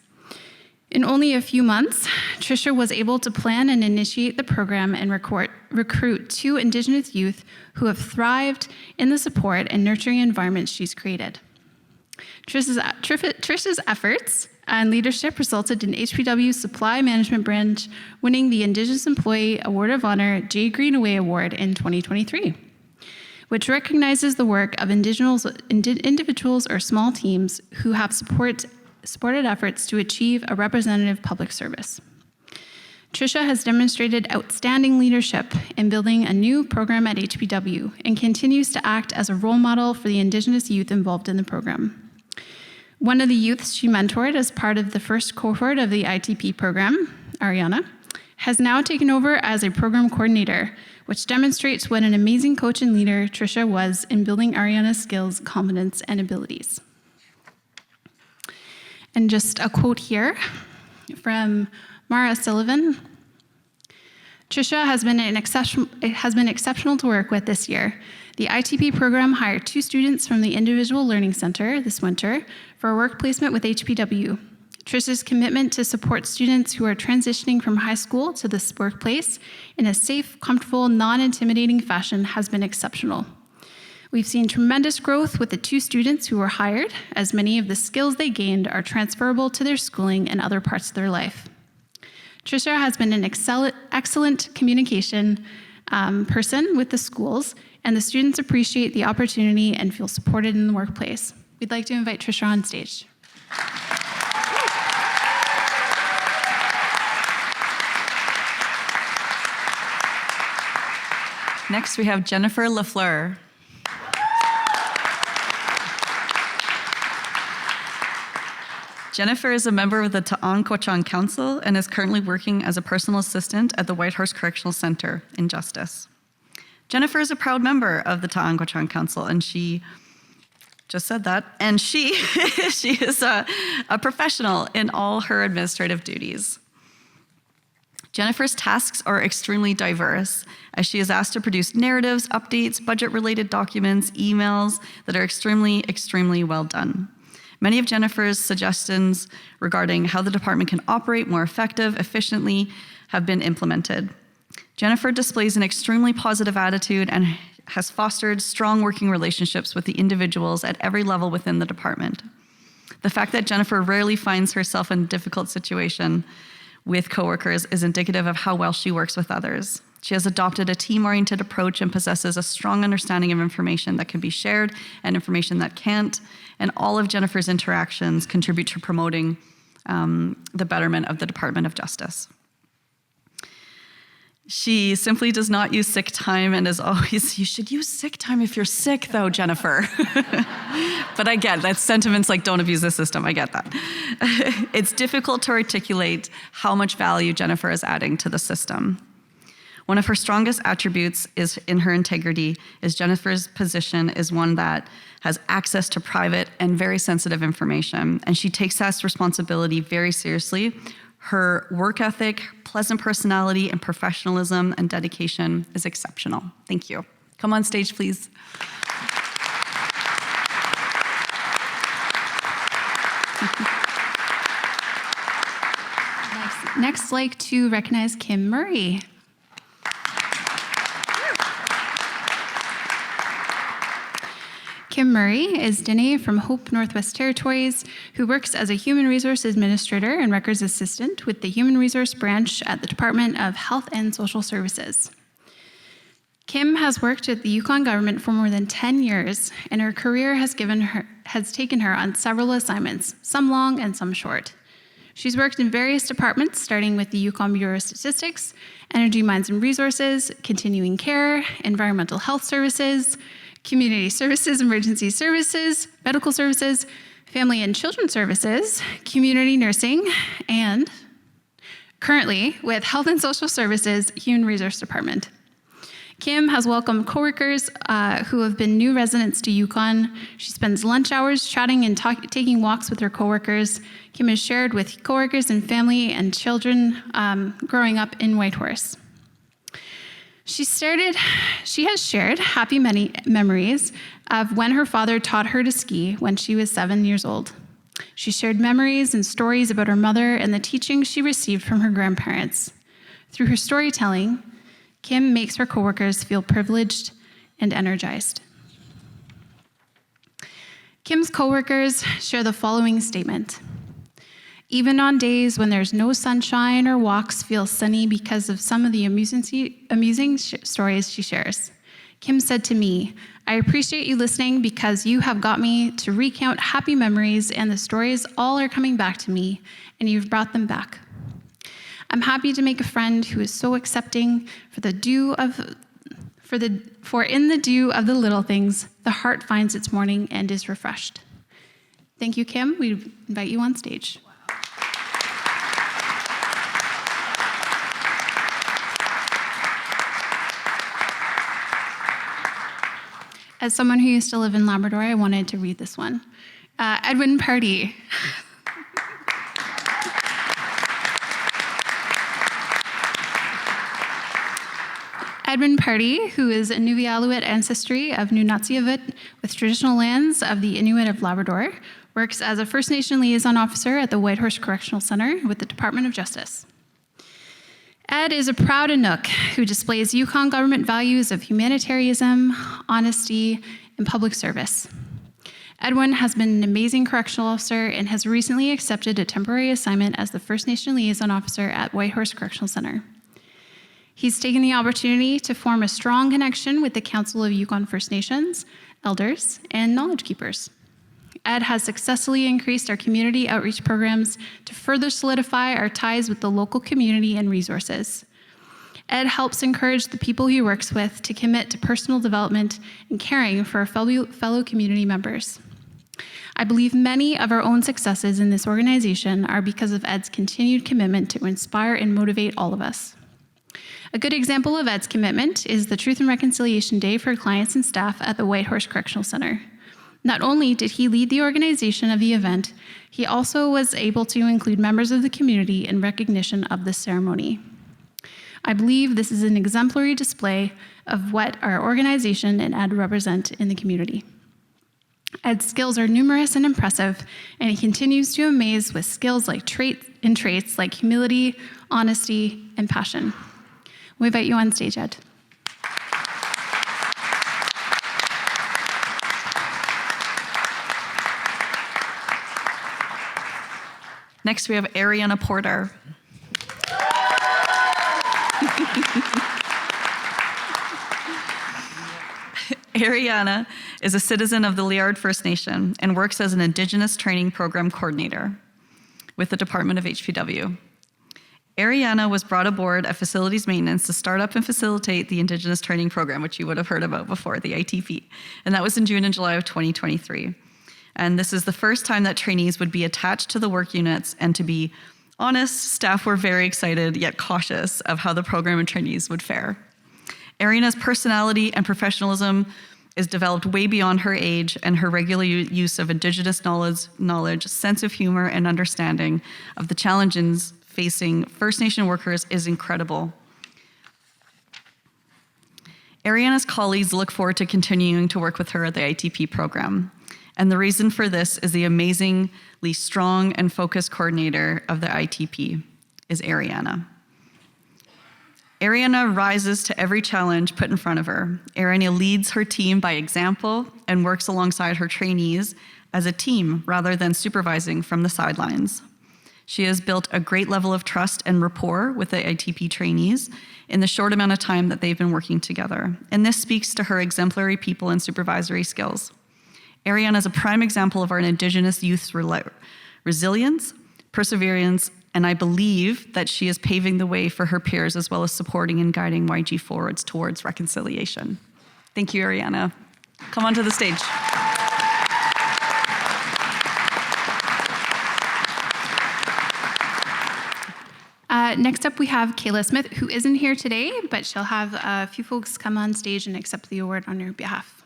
C: In only a few months, Tricia was able to plan and initiate the program and recruit 2 Indigenous youth who have thrived in the support and nurturing environments she's created. Tricia's efforts and leadership resulted in HPW's Supply Management Branch winning the Indigenous Employee Award of Honor J. Greenaway Award in 2023, which recognizes the work of individuals or small teams who have supported efforts to achieve a representative public service. Tricia has demonstrated outstanding leadership in building a new program at HPW and continues to act as a role model for the Indigenous youth involved in the program. One of the youths she mentored as part of the first cohort of the ITP program, Ariana, has now taken over as a program coordinator, which demonstrates what an amazing coach and leader Tricia was in building Ariana's skills, confidence, and abilities. And just a quote here from Mara Sullivan. Tricia has been exceptional to work with this year. The ITP program hired 2 students from the Individual Learning Center this winter for a work placement with HPW. Tricia's commitment to support students who are transitioning from high school to this workplace in a safe, comfortable, non-intimidating fashion has been exceptional. We've seen tremendous growth with the 2 students who were hired, as many of the skills they gained are transferable to their schooling and other parts of their life. Tricia has been an excellent communication person with the schools, and the students appreciate the opportunity and feel supported in the workplace. We'd like to invite Tricia on stage.
A: Next, we have Jennifer Lafleur. Jennifer is a member of the Ta'an Council and is currently working as a personal assistant at the Whitehorse Correctional Center in Justice. Jennifer is a proud member of the Ta'an Council, and she just said that. And she is a professional in all her administrative duties. Jennifer's tasks are extremely diverse, as she is asked to produce narratives, updates, budget-related documents, emails that are extremely, extremely well done. Many of Jennifer's suggestions regarding how the department can operate more efficiently have been implemented. Jennifer displays an extremely positive attitude and has fostered strong working relationships with the individuals at every level within the department. The fact that Jennifer rarely finds herself in a difficult situation with coworkers is indicative of how well she works with others. She has adopted a team-oriented approach and possesses a strong understanding of information that can be shared and information that can't, and all of Jennifer's interactions contribute to promoting the betterment of the Department of Justice. She simply does not use sick time and is always, you should use sick time if you're sick though, Jennifer. But I get that sentiments like don't abuse the system, I get that. It's difficult to articulate how much value Jennifer is adding to the system. One of her strongest attributes is in her integrity, is Jennifer's position is one that has access to private and very sensitive information, and she takes that responsibility very seriously. Her work ethic, pleasant personality, and professionalism and dedication is exceptional. Thank you. Come on stage, please.
C: Next, I'd like to recognize Kim Murray. Kim Murray is Dene from Hope Northwest Territories, who works as a Human Resource Administrator and Records Assistant with the Human Resource Branch at the Department of Health and Social Services. Kim has worked at the Yukon government for more than 10 years, and her career has taken her on several assignments, some long and some short. She's worked in various departments, starting with the Yukon Bureau of Statistics, Energy, Mines and Resources, Continuing Care, Environmental Health Services, Community Services, Emergency Services, Medical Services, Family and Children Services, Community Nursing, and currently with Health and Social Services, Human Resource Department. Kim has welcomed coworkers who have been new residents to Yukon. She spends lunch hours chatting and taking walks with her coworkers. Kim has shared with coworkers and family and children growing up in Whitehorse. She has shared happy memories of when her father taught her to ski when she was 7 years old. She shared memories and stories about her mother and the teachings she received from her grandparents. Through her storytelling, Kim makes her coworkers feel privileged and energized. Kim's coworkers share the following statement. Even on days when there's no sunshine or walks feel sunny because of some of the amusing stories she shares. Kim said to me, I appreciate you listening because you have got me to recount happy memories and the stories all are coming back to me and you've brought them back. I'm happy to make a friend who is so accepting for in the dew of the little things, the heart finds its morning and is refreshed. Thank you, Kim. We invite you on stage. As someone who used to live in Labrador, I wanted to read this one. Edwin Party. Edwin Party, who is a Nunavut ancestry of Nunatsiavut with traditional lands of the Inuit of Labrador, works as a First Nation liaison officer at the Whitehorse Correctional Center with the Department of Justice. Ed is a proud Inuk who displays Yukon government values of humanitarianism, honesty, and public service. Edwin has been an amazing correctional officer and has recently accepted a temporary assignment as the First Nation liaison officer at Whitehorse Correctional Center. He's taken the opportunity to form a strong connection with the Council of Yukon First Nations, elders, and knowledge keepers. Ed has successfully increased our community outreach programs to further solidify our ties with the local community and resources. Ed helps encourage the people he works with to commit to personal development and caring for our fellow community members. I believe many of our own successes in this organization are because of Ed's continued commitment to inspire and motivate all of us. A good example of Ed's commitment is the Truth and Reconciliation Day for clients and staff at the Whitehorse Correctional Center. Not only did he lead the organization of the event, he also was able to include members of the community in recognition of this ceremony. I believe this is an exemplary display of what our organization and Ed represent in the community. Ed's skills are numerous and impressive, and he continues to amaze with skills like traits like humility, honesty, and passion. We invite you on stage, Ed.
A: Next, we have Ariana Porter. Ariana is a citizen of the Liard First Nation and works as an Indigenous training program coordinator with the Department of HPW. Ariana was brought aboard at facilities maintenance to start up and facilitate the Indigenous training program, which you would have heard about before, the ITP. And that was in June and July of 2023. And this is the first time that trainees would be attached to the work units, and to be honest, staff were very excited yet cautious of how the program and trainees would fare. Ariana's personality and professionalism is developed way beyond her age, and her regular use of Indigenous knowledge, sense of humor, and understanding of the challenges facing First Nation workers is incredible. Ariana's colleagues look forward to continuing to work with her at the ITP program. And the reason for this is the amazingly strong and focused coordinator of the ITP is Ariana. Ariana rises to every challenge put in front of her. Ariana leads her team by example and works alongside her trainees as a team rather than supervising from the sidelines. She has built a great level of trust and rapport with the ITP trainees in the short amount of time that they've been working together. And this speaks to her exemplary people and supervisory skills. Ariana is a prime example of our Indigenous youth's resilience, perseverance, and I believe that she is paving the way for her peers as well as supporting and guiding YG forwards towards reconciliation. Thank you, Ariana. Come onto the stage.
C: Next up, we have Kayla Smith, who isn't here today, but she'll have a few folks come on stage and accept the award on her behalf.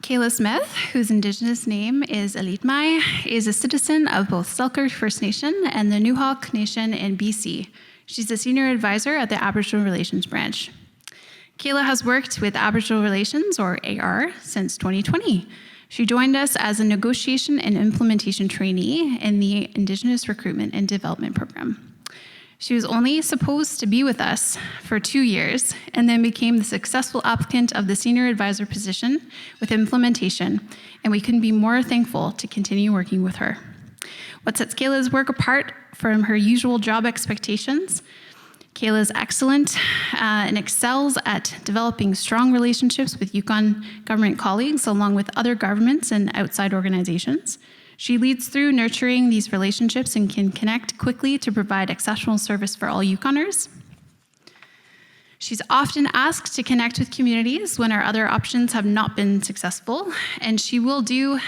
C: Kayla Smith, whose Indigenous name is Elitmai, is a citizen of both Selkirk First Nation and the Newhawk Nation in BC. She's a senior advisor at the Aboriginal Relations Branch. Kayla has worked with Aboriginal Relations, or AR, since 2020. She joined us as a negotiation and implementation trainee in the Indigenous Recruitment and Development Program. She was only supposed to be with us for 2 years and then became the successful applicant of the senior advisor position with implementation, and we couldn't be more thankful to continue working with her. What sets Kayla's work apart from her usual job expectations? Kayla is excellent and excels at developing strong relationships with Yukon government colleagues along with other governments and outside organizations. She leads through nurturing these relationships and can connect quickly to provide exceptional service for all Yukoners. She's often asked to connect with communities when our other options have not been successful, and she will do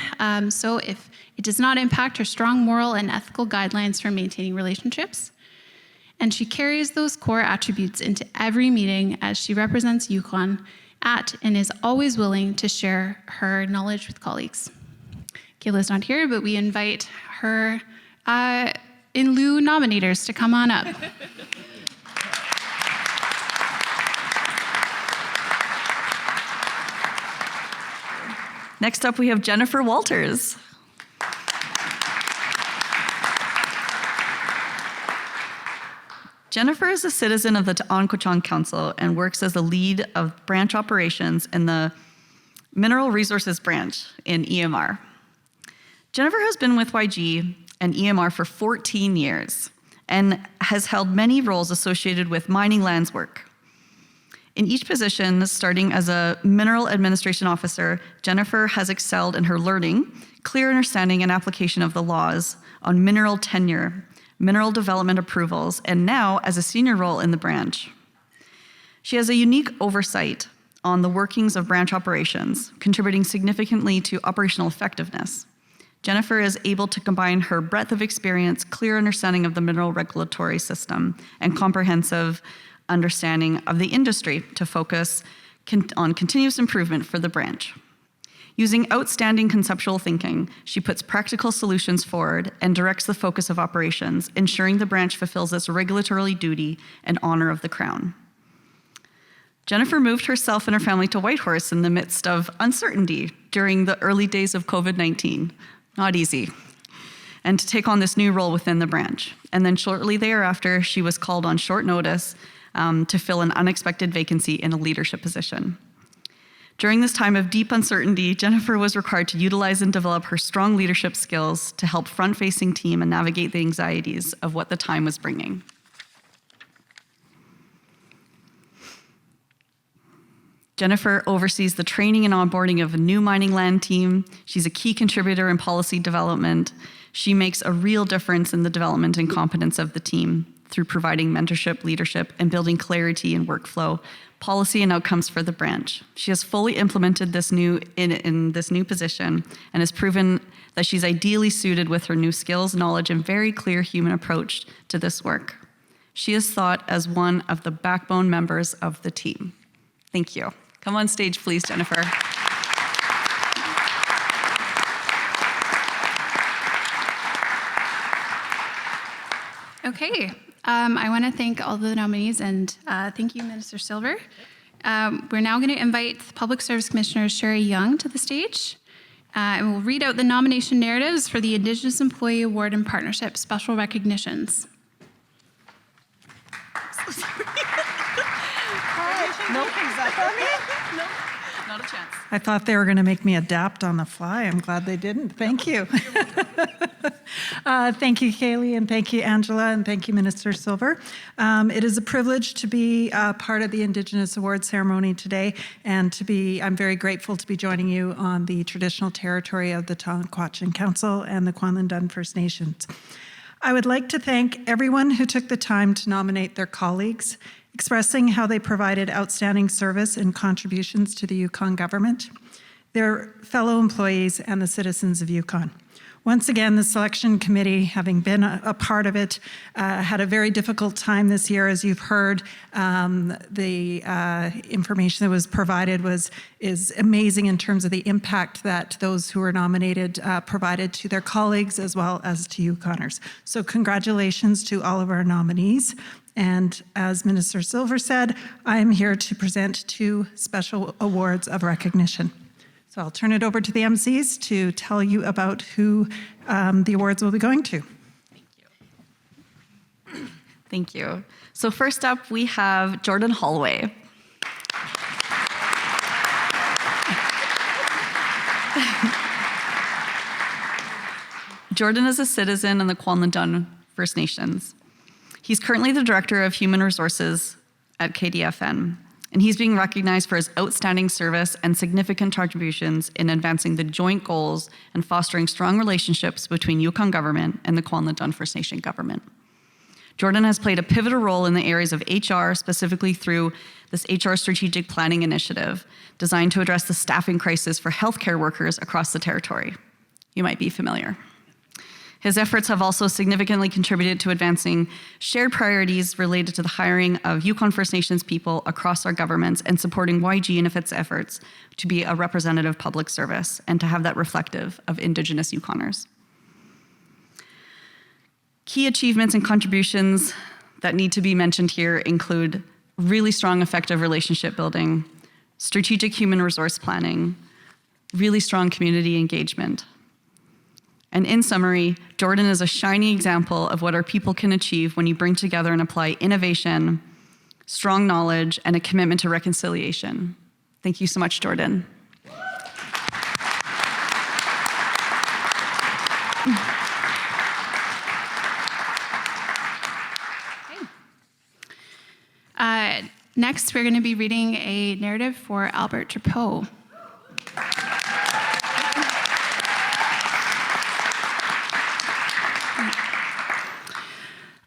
C: so if it does not impact her strong moral and ethical guidelines for maintaining relationships. And she carries those core attributes into every meeting as she represents Yukon at and is always willing to share her knowledge with colleagues. Kayla's not here, but we invite her in lieu nominators to come on up.
A: Next up, we have Jennifer Walters. Jennifer is a citizen of the T'Onquechong Council and works as the lead of branch operations in the Mineral Resources Branch in EMR. Jennifer has been with YG and EMR for 14 years and has held many roles associated with mining lands work. In each position, starting as a mineral administration officer, Jennifer has excelled in her learning, clear understanding and application of the laws on mineral tenure, mineral development approvals, and now as a senior role in the branch. She has a unique oversight on the workings of branch operations, contributing significantly to operational effectiveness. Jennifer is able to combine her breadth of experience, clear understanding of the mineral regulatory system, and comprehensive understanding of the industry to focus on continuous improvement for the branch. Using outstanding conceptual thinking, she puts practical solutions forward and directs the focus of operations, ensuring the branch fulfills its regulatory duty and honor of the Crown. Jennifer moved herself and her family to Whitehorse in the midst of uncertainty during the early days of COVID-19. Not easy. And to take on this new role within the branch. And then shortly thereafter, she was called on short notice to fill an unexpected vacancy in a leadership position. During this time of deep uncertainty, Jennifer was required to utilize and develop her strong leadership skills to help front-facing team and navigate the anxieties of what the time was bringing. Jennifer oversees the training and onboarding of a new mining land team. She's a key contributor in policy development. She makes a real difference in the development and competence of the team through providing mentorship, leadership, and building clarity in workflow, policy, and outcomes for the branch. She has fully implemented this in this new position and has proven that she's ideally suited with her new skills, knowledge, and very clear human approach to this work. She is thought as one of the backbone members of the team. Thank you. Come on stage, please, Jennifer.
C: Okay, I want to thank all the nominees and thank you, Minister Silver. We're now going to invite Public Service Commissioner Sherry Young to the stage. And we'll read out the nomination narratives for the Indigenous Employee Award and Partnership Special Recognitions.
E: Nope. Is that for me?
A: No, not a chance.
E: I thought they were going to make me adapt on the fly. I'm glad they didn't. Thank you. Thank you, Kaylee, and thank you, Angela, and thank you, Minister Silver. It is a privilege to be part of the Indigenous Award ceremony today, and I'm very grateful to be joining you on the traditional territory of the Tonquachin Council and the Kwanlin First Nations. I would like to thank everyone who took the time to nominate their colleagues, expressing how they provided outstanding service and contributions to the Yukon government, their fellow employees, and the citizens of Yukon. Once again, the selection committee, having been a part of it, had a very difficult time this year. As you've heard, the information that was provided is amazing in terms of the impact that those who were nominated provided to their colleagues as well as to Yukoners. So congratulations to all of our nominees. And as Minister Silver said, I am here to present 2 special awards of recognition. So I'll turn it over to the MCs to tell you about who the awards will be going to.
A: Thank you. So first up, we have Jordan Holloway. Jordan is a citizen in the Kwanlin First Nations. He's currently the Director of Human Resources at KDFN, and he's being recognized for his outstanding service and significant contributions in advancing the joint goals and fostering strong relationships between Yukon government and the Kwanlin First Nation government. Jordan has played a pivotal role in the areas of HR, specifically through this HR strategic planning initiative designed to address the staffing crisis for healthcare workers across the territory. You might be familiar. His efforts have also significantly contributed to advancing shared priorities related to the hiring of Yukon First Nations people across our governments and supporting YG and its efforts to be a representative public service and to have that reflective of Indigenous Yukoners. Key achievements and contributions that need to be mentioned here include really strong, effective relationship building, strategic human resource planning, really strong community engagement. And in summary, Jordan is a shining example of what our people can achieve when you bring together and apply innovation, strong knowledge, and a commitment to reconciliation. Thank you so much, Jordan.
C: Next, we're going to be reading a narrative for Albert Trapeau.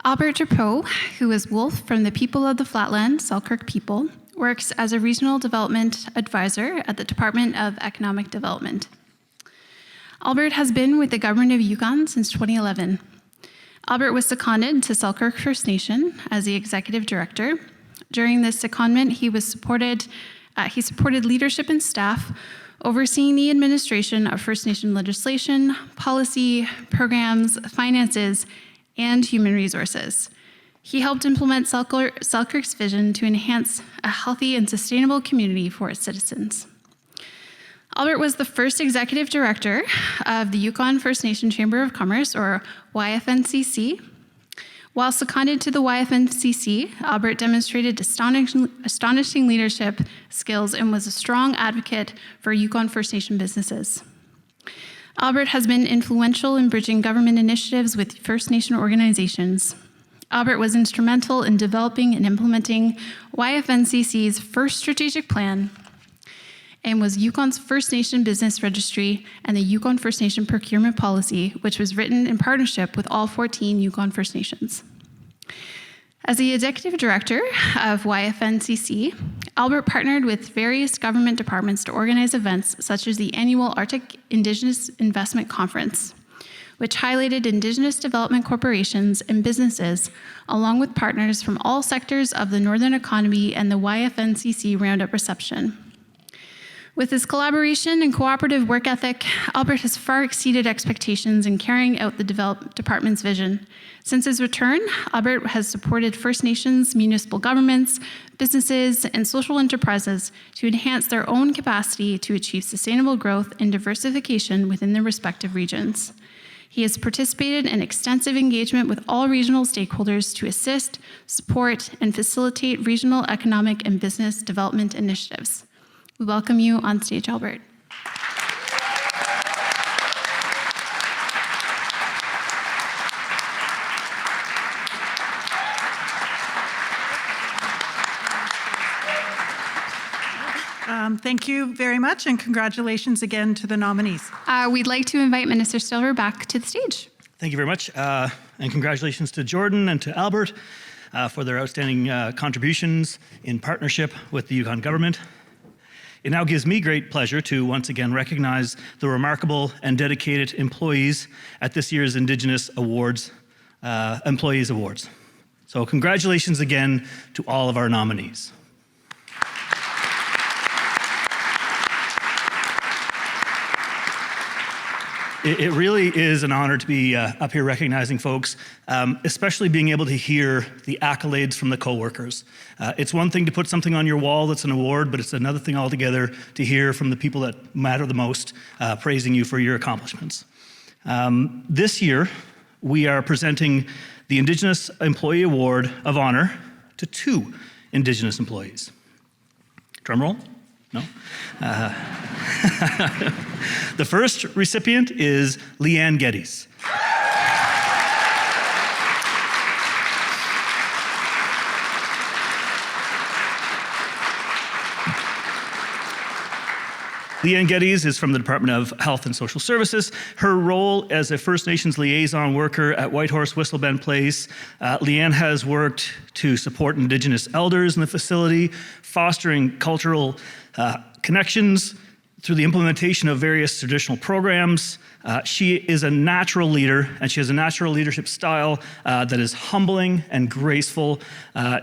C: Albert Trapeau, who is Wolf from the People of the Flatland, Selkirk people, works as a regional development advisor at the Department of Economic Development. Albert has been with the Government of Yukon since 2011. Albert was seconded to Selkirk First Nation as the executive director During this secondment, he supported leadership and staff overseeing the administration of First Nation legislation, policy, programs, finances, and human resources. He helped implement Selkirk's vision to enhance a healthy and sustainable community for its citizens. Albert was the first executive director of the Yukon First Nation Chamber of Commerce, or YFNCC. While seconded to the YFNCC, Albert demonstrated astonishing leadership skills and was a strong advocate for Yukon First Nation businesses. Albert has been influential in bridging government initiatives with First Nation organizations. Albert was instrumental in developing and implementing YFNCC's first strategic plan and was Yukon's First Nation Business Registry and the Yukon First Nation Procurement Policy, which was written in partnership with all 14 Yukon First Nations. As the executive director of YFNCC, Albert partnered with various government departments to organize events such as the annual Arctic Indigenous Investment Conference, which highlighted Indigenous development corporations and businesses, along with partners from all sectors of the Northern economy and the YFNCC Roundup reception. With his collaboration and cooperative work ethic, Albert has far exceeded expectations in carrying out the department's vision. Since his return, Albert has supported First Nations, municipal governments, businesses, and social enterprises to enhance their own capacity to achieve sustainable growth and diversification within their respective regions. He has participated in extensive engagement with all regional stakeholders to assist, support, and facilitate regional economic and business development initiatives. We welcome you on stage, Albert.
E: Thank you very much, and congratulations again to the nominees.
C: We'd like to invite Minister Silver back to the stage.
D: Thank you very much, and congratulations to Jordan and to Albert for their outstanding contributions in partnership with the Yukon government. It now gives me great pleasure to once again recognize the remarkable and dedicated employees at this year's Indigenous Awards, Employees Awards. So congratulations again to all of our nominees. It really is an honor to be up here recognizing folks, especially being able to hear the accolades from the coworkers. It's one thing to put something on your wall that's an award, but it's another thing altogether to hear from the people that matter the most, praising you for your accomplishments. This year, we are presenting the Indigenous Employee Award of Honor to 2 Indigenous employees. Drum roll? No? The first recipient is Leanne Geddes. Leanne Geddes is from the Department of Health and Social Services. Her role as a First Nations liaison worker at Whitehorse Whistlebend Place, Leanne has worked to support Indigenous elders in the facility, fostering cultural connections through the implementation of various traditional programs. She is a natural leader, and she has a natural leadership style that is humbling and graceful.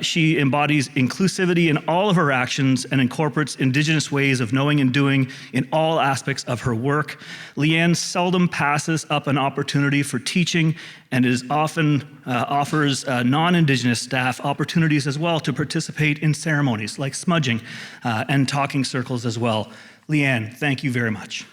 D: She embodies inclusivity in all of her actions and incorporates Indigenous ways of knowing and doing in all aspects of her work. Leanne seldom passes up an opportunity for teaching and often offers non-Indigenous staff opportunities as well to participate in ceremonies like smudging and talking circles as well. Leanne, thank you very much.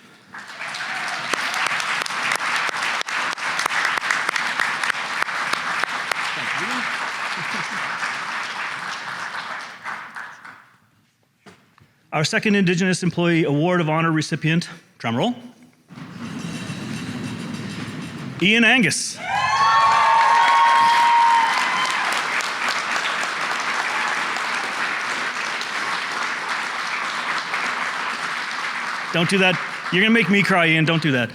D: Our second Indigenous Employee Award of Honor recipient, drum roll, Ian Angus. Don't do that. You're going to make me cry, Ian. Don't do that.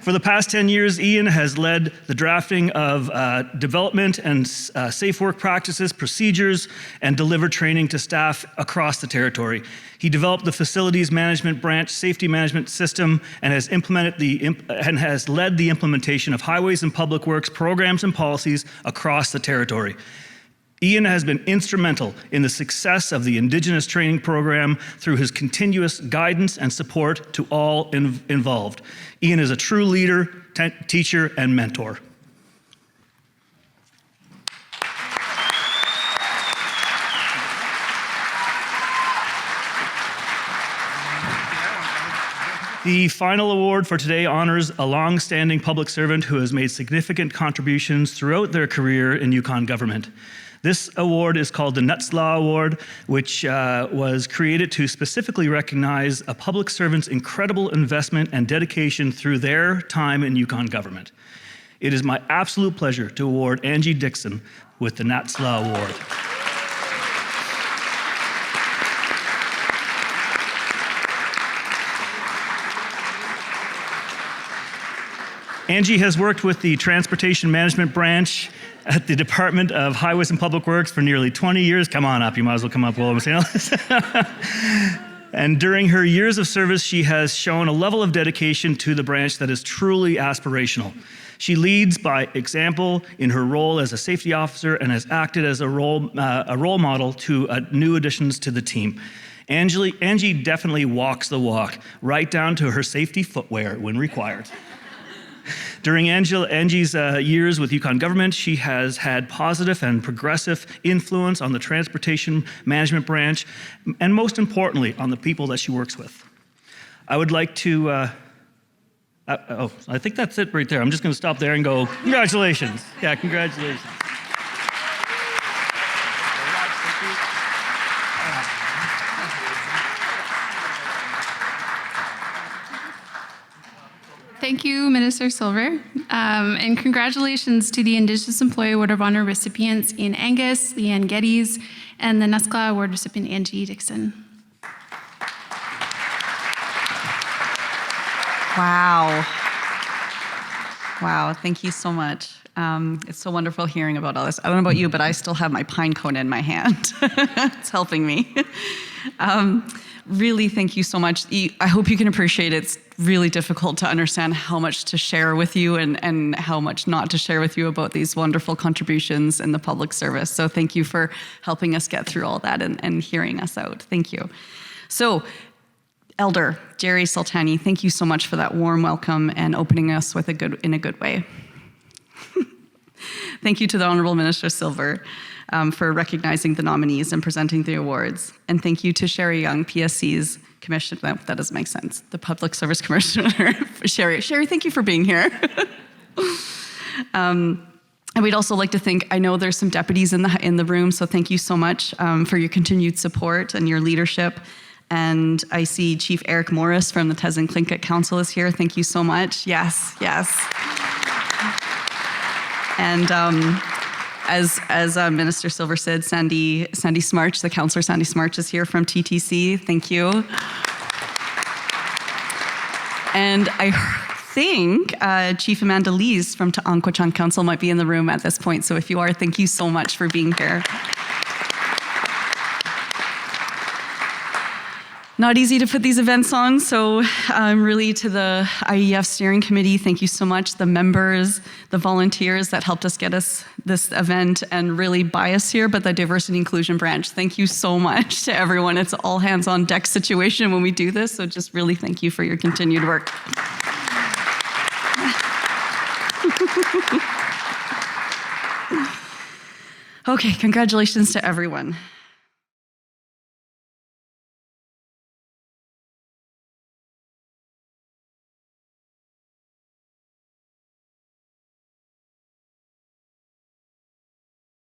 D: For the past 10 years, Ian has led the drafting of development and safe work practices, procedures, and delivered training to staff across the territory. He developed the Facilities Management Branch Safety Management System and has led the implementation of highways and public works programs and policies across the territory. Ian has been instrumental in the success of the Indigenous training program through his continuous guidance and support to all involved. Ian is a true leader, teacher, and mentor. The final award for today honors a long-standing public servant who has made significant contributions throughout their career in Yukon government. This award is called the Nutzlaw Award, which was created to specifically recognize a public servant's incredible investment and dedication through their time in Yukon government. It is my absolute pleasure to award Angie Dixon with the Nutzlaw Award. Angie has worked with the Transportation Management Branch at the Department of Highways and Public Works for nearly 20 years. Come on up, you might as well come up while I'm saying all this. And during her years of service, she has shown a level of dedication to the branch that is truly aspirational. She leads by example in her role as a safety officer and has acted as a role model to new additions to the team. Angie definitely walks the walk, right down to her safety footwear when required. During Angie's years with Yukon government, she has had positive and progressive influence on the Transportation Management Branch, and most importantly, on the people that she works with. I would like to, I think that's it right there. I'm just going to stop there and go, congratulations. Yeah, congratulations.
C: Thank you, Minister Silver. And congratulations to the Indigenous Employee Award of Honor recipients Ian Angus, Leanne Geddes, and the Nutzlaw Award recipient Angie Dixon.
A: Wow. Wow, thank you so much. It's so wonderful hearing about all this. I don't know about you, but I still have my pine cone in my hand. It's helping me. Really, thank you so much. I hope you can appreciate it's really difficult to understand how much to share with you and how much not to share with you about these wonderful contributions in the public service. So thank you for helping us get through all that and hearing us out. Thank you. So, Elder Jerry Sultani, thank you so much for that warm welcome and opening us with in a good way. Thank you to the Honourable Minister Silver for recognizing the nominees and presenting the awards. And thank you to Sherry Young, PSC's Commissioner. No, that doesn't make sense. The Public Service Commissioner, Sherry. Sherry, thank you for being here. And we'd also like to thank, I know there's some deputies in the room, so thank you so much for your continued support and your leadership. And I see Chief Eric Morris from the Teslin Tlingit Council is here. Thank you so much. Yes, yes. And as Minister Silver said, Sandy Smarch, the Councillor Sandy Smarch is here from TTC. Thank you. And I think Chief Amanda Lees from Ta'anquachan Council might be in the room at this point. So if you are, thank you so much for being here. Not easy to put these events on, so really to the IEF Steering Committee, thank you so much. The members, the volunteers that helped us get us this event and really buy us here, but the Diversity Inclusion Branch, thank you so much to everyone. It's all hands on deck situation when we do this, so just really thank you for your continued work. Okay, congratulations to everyone.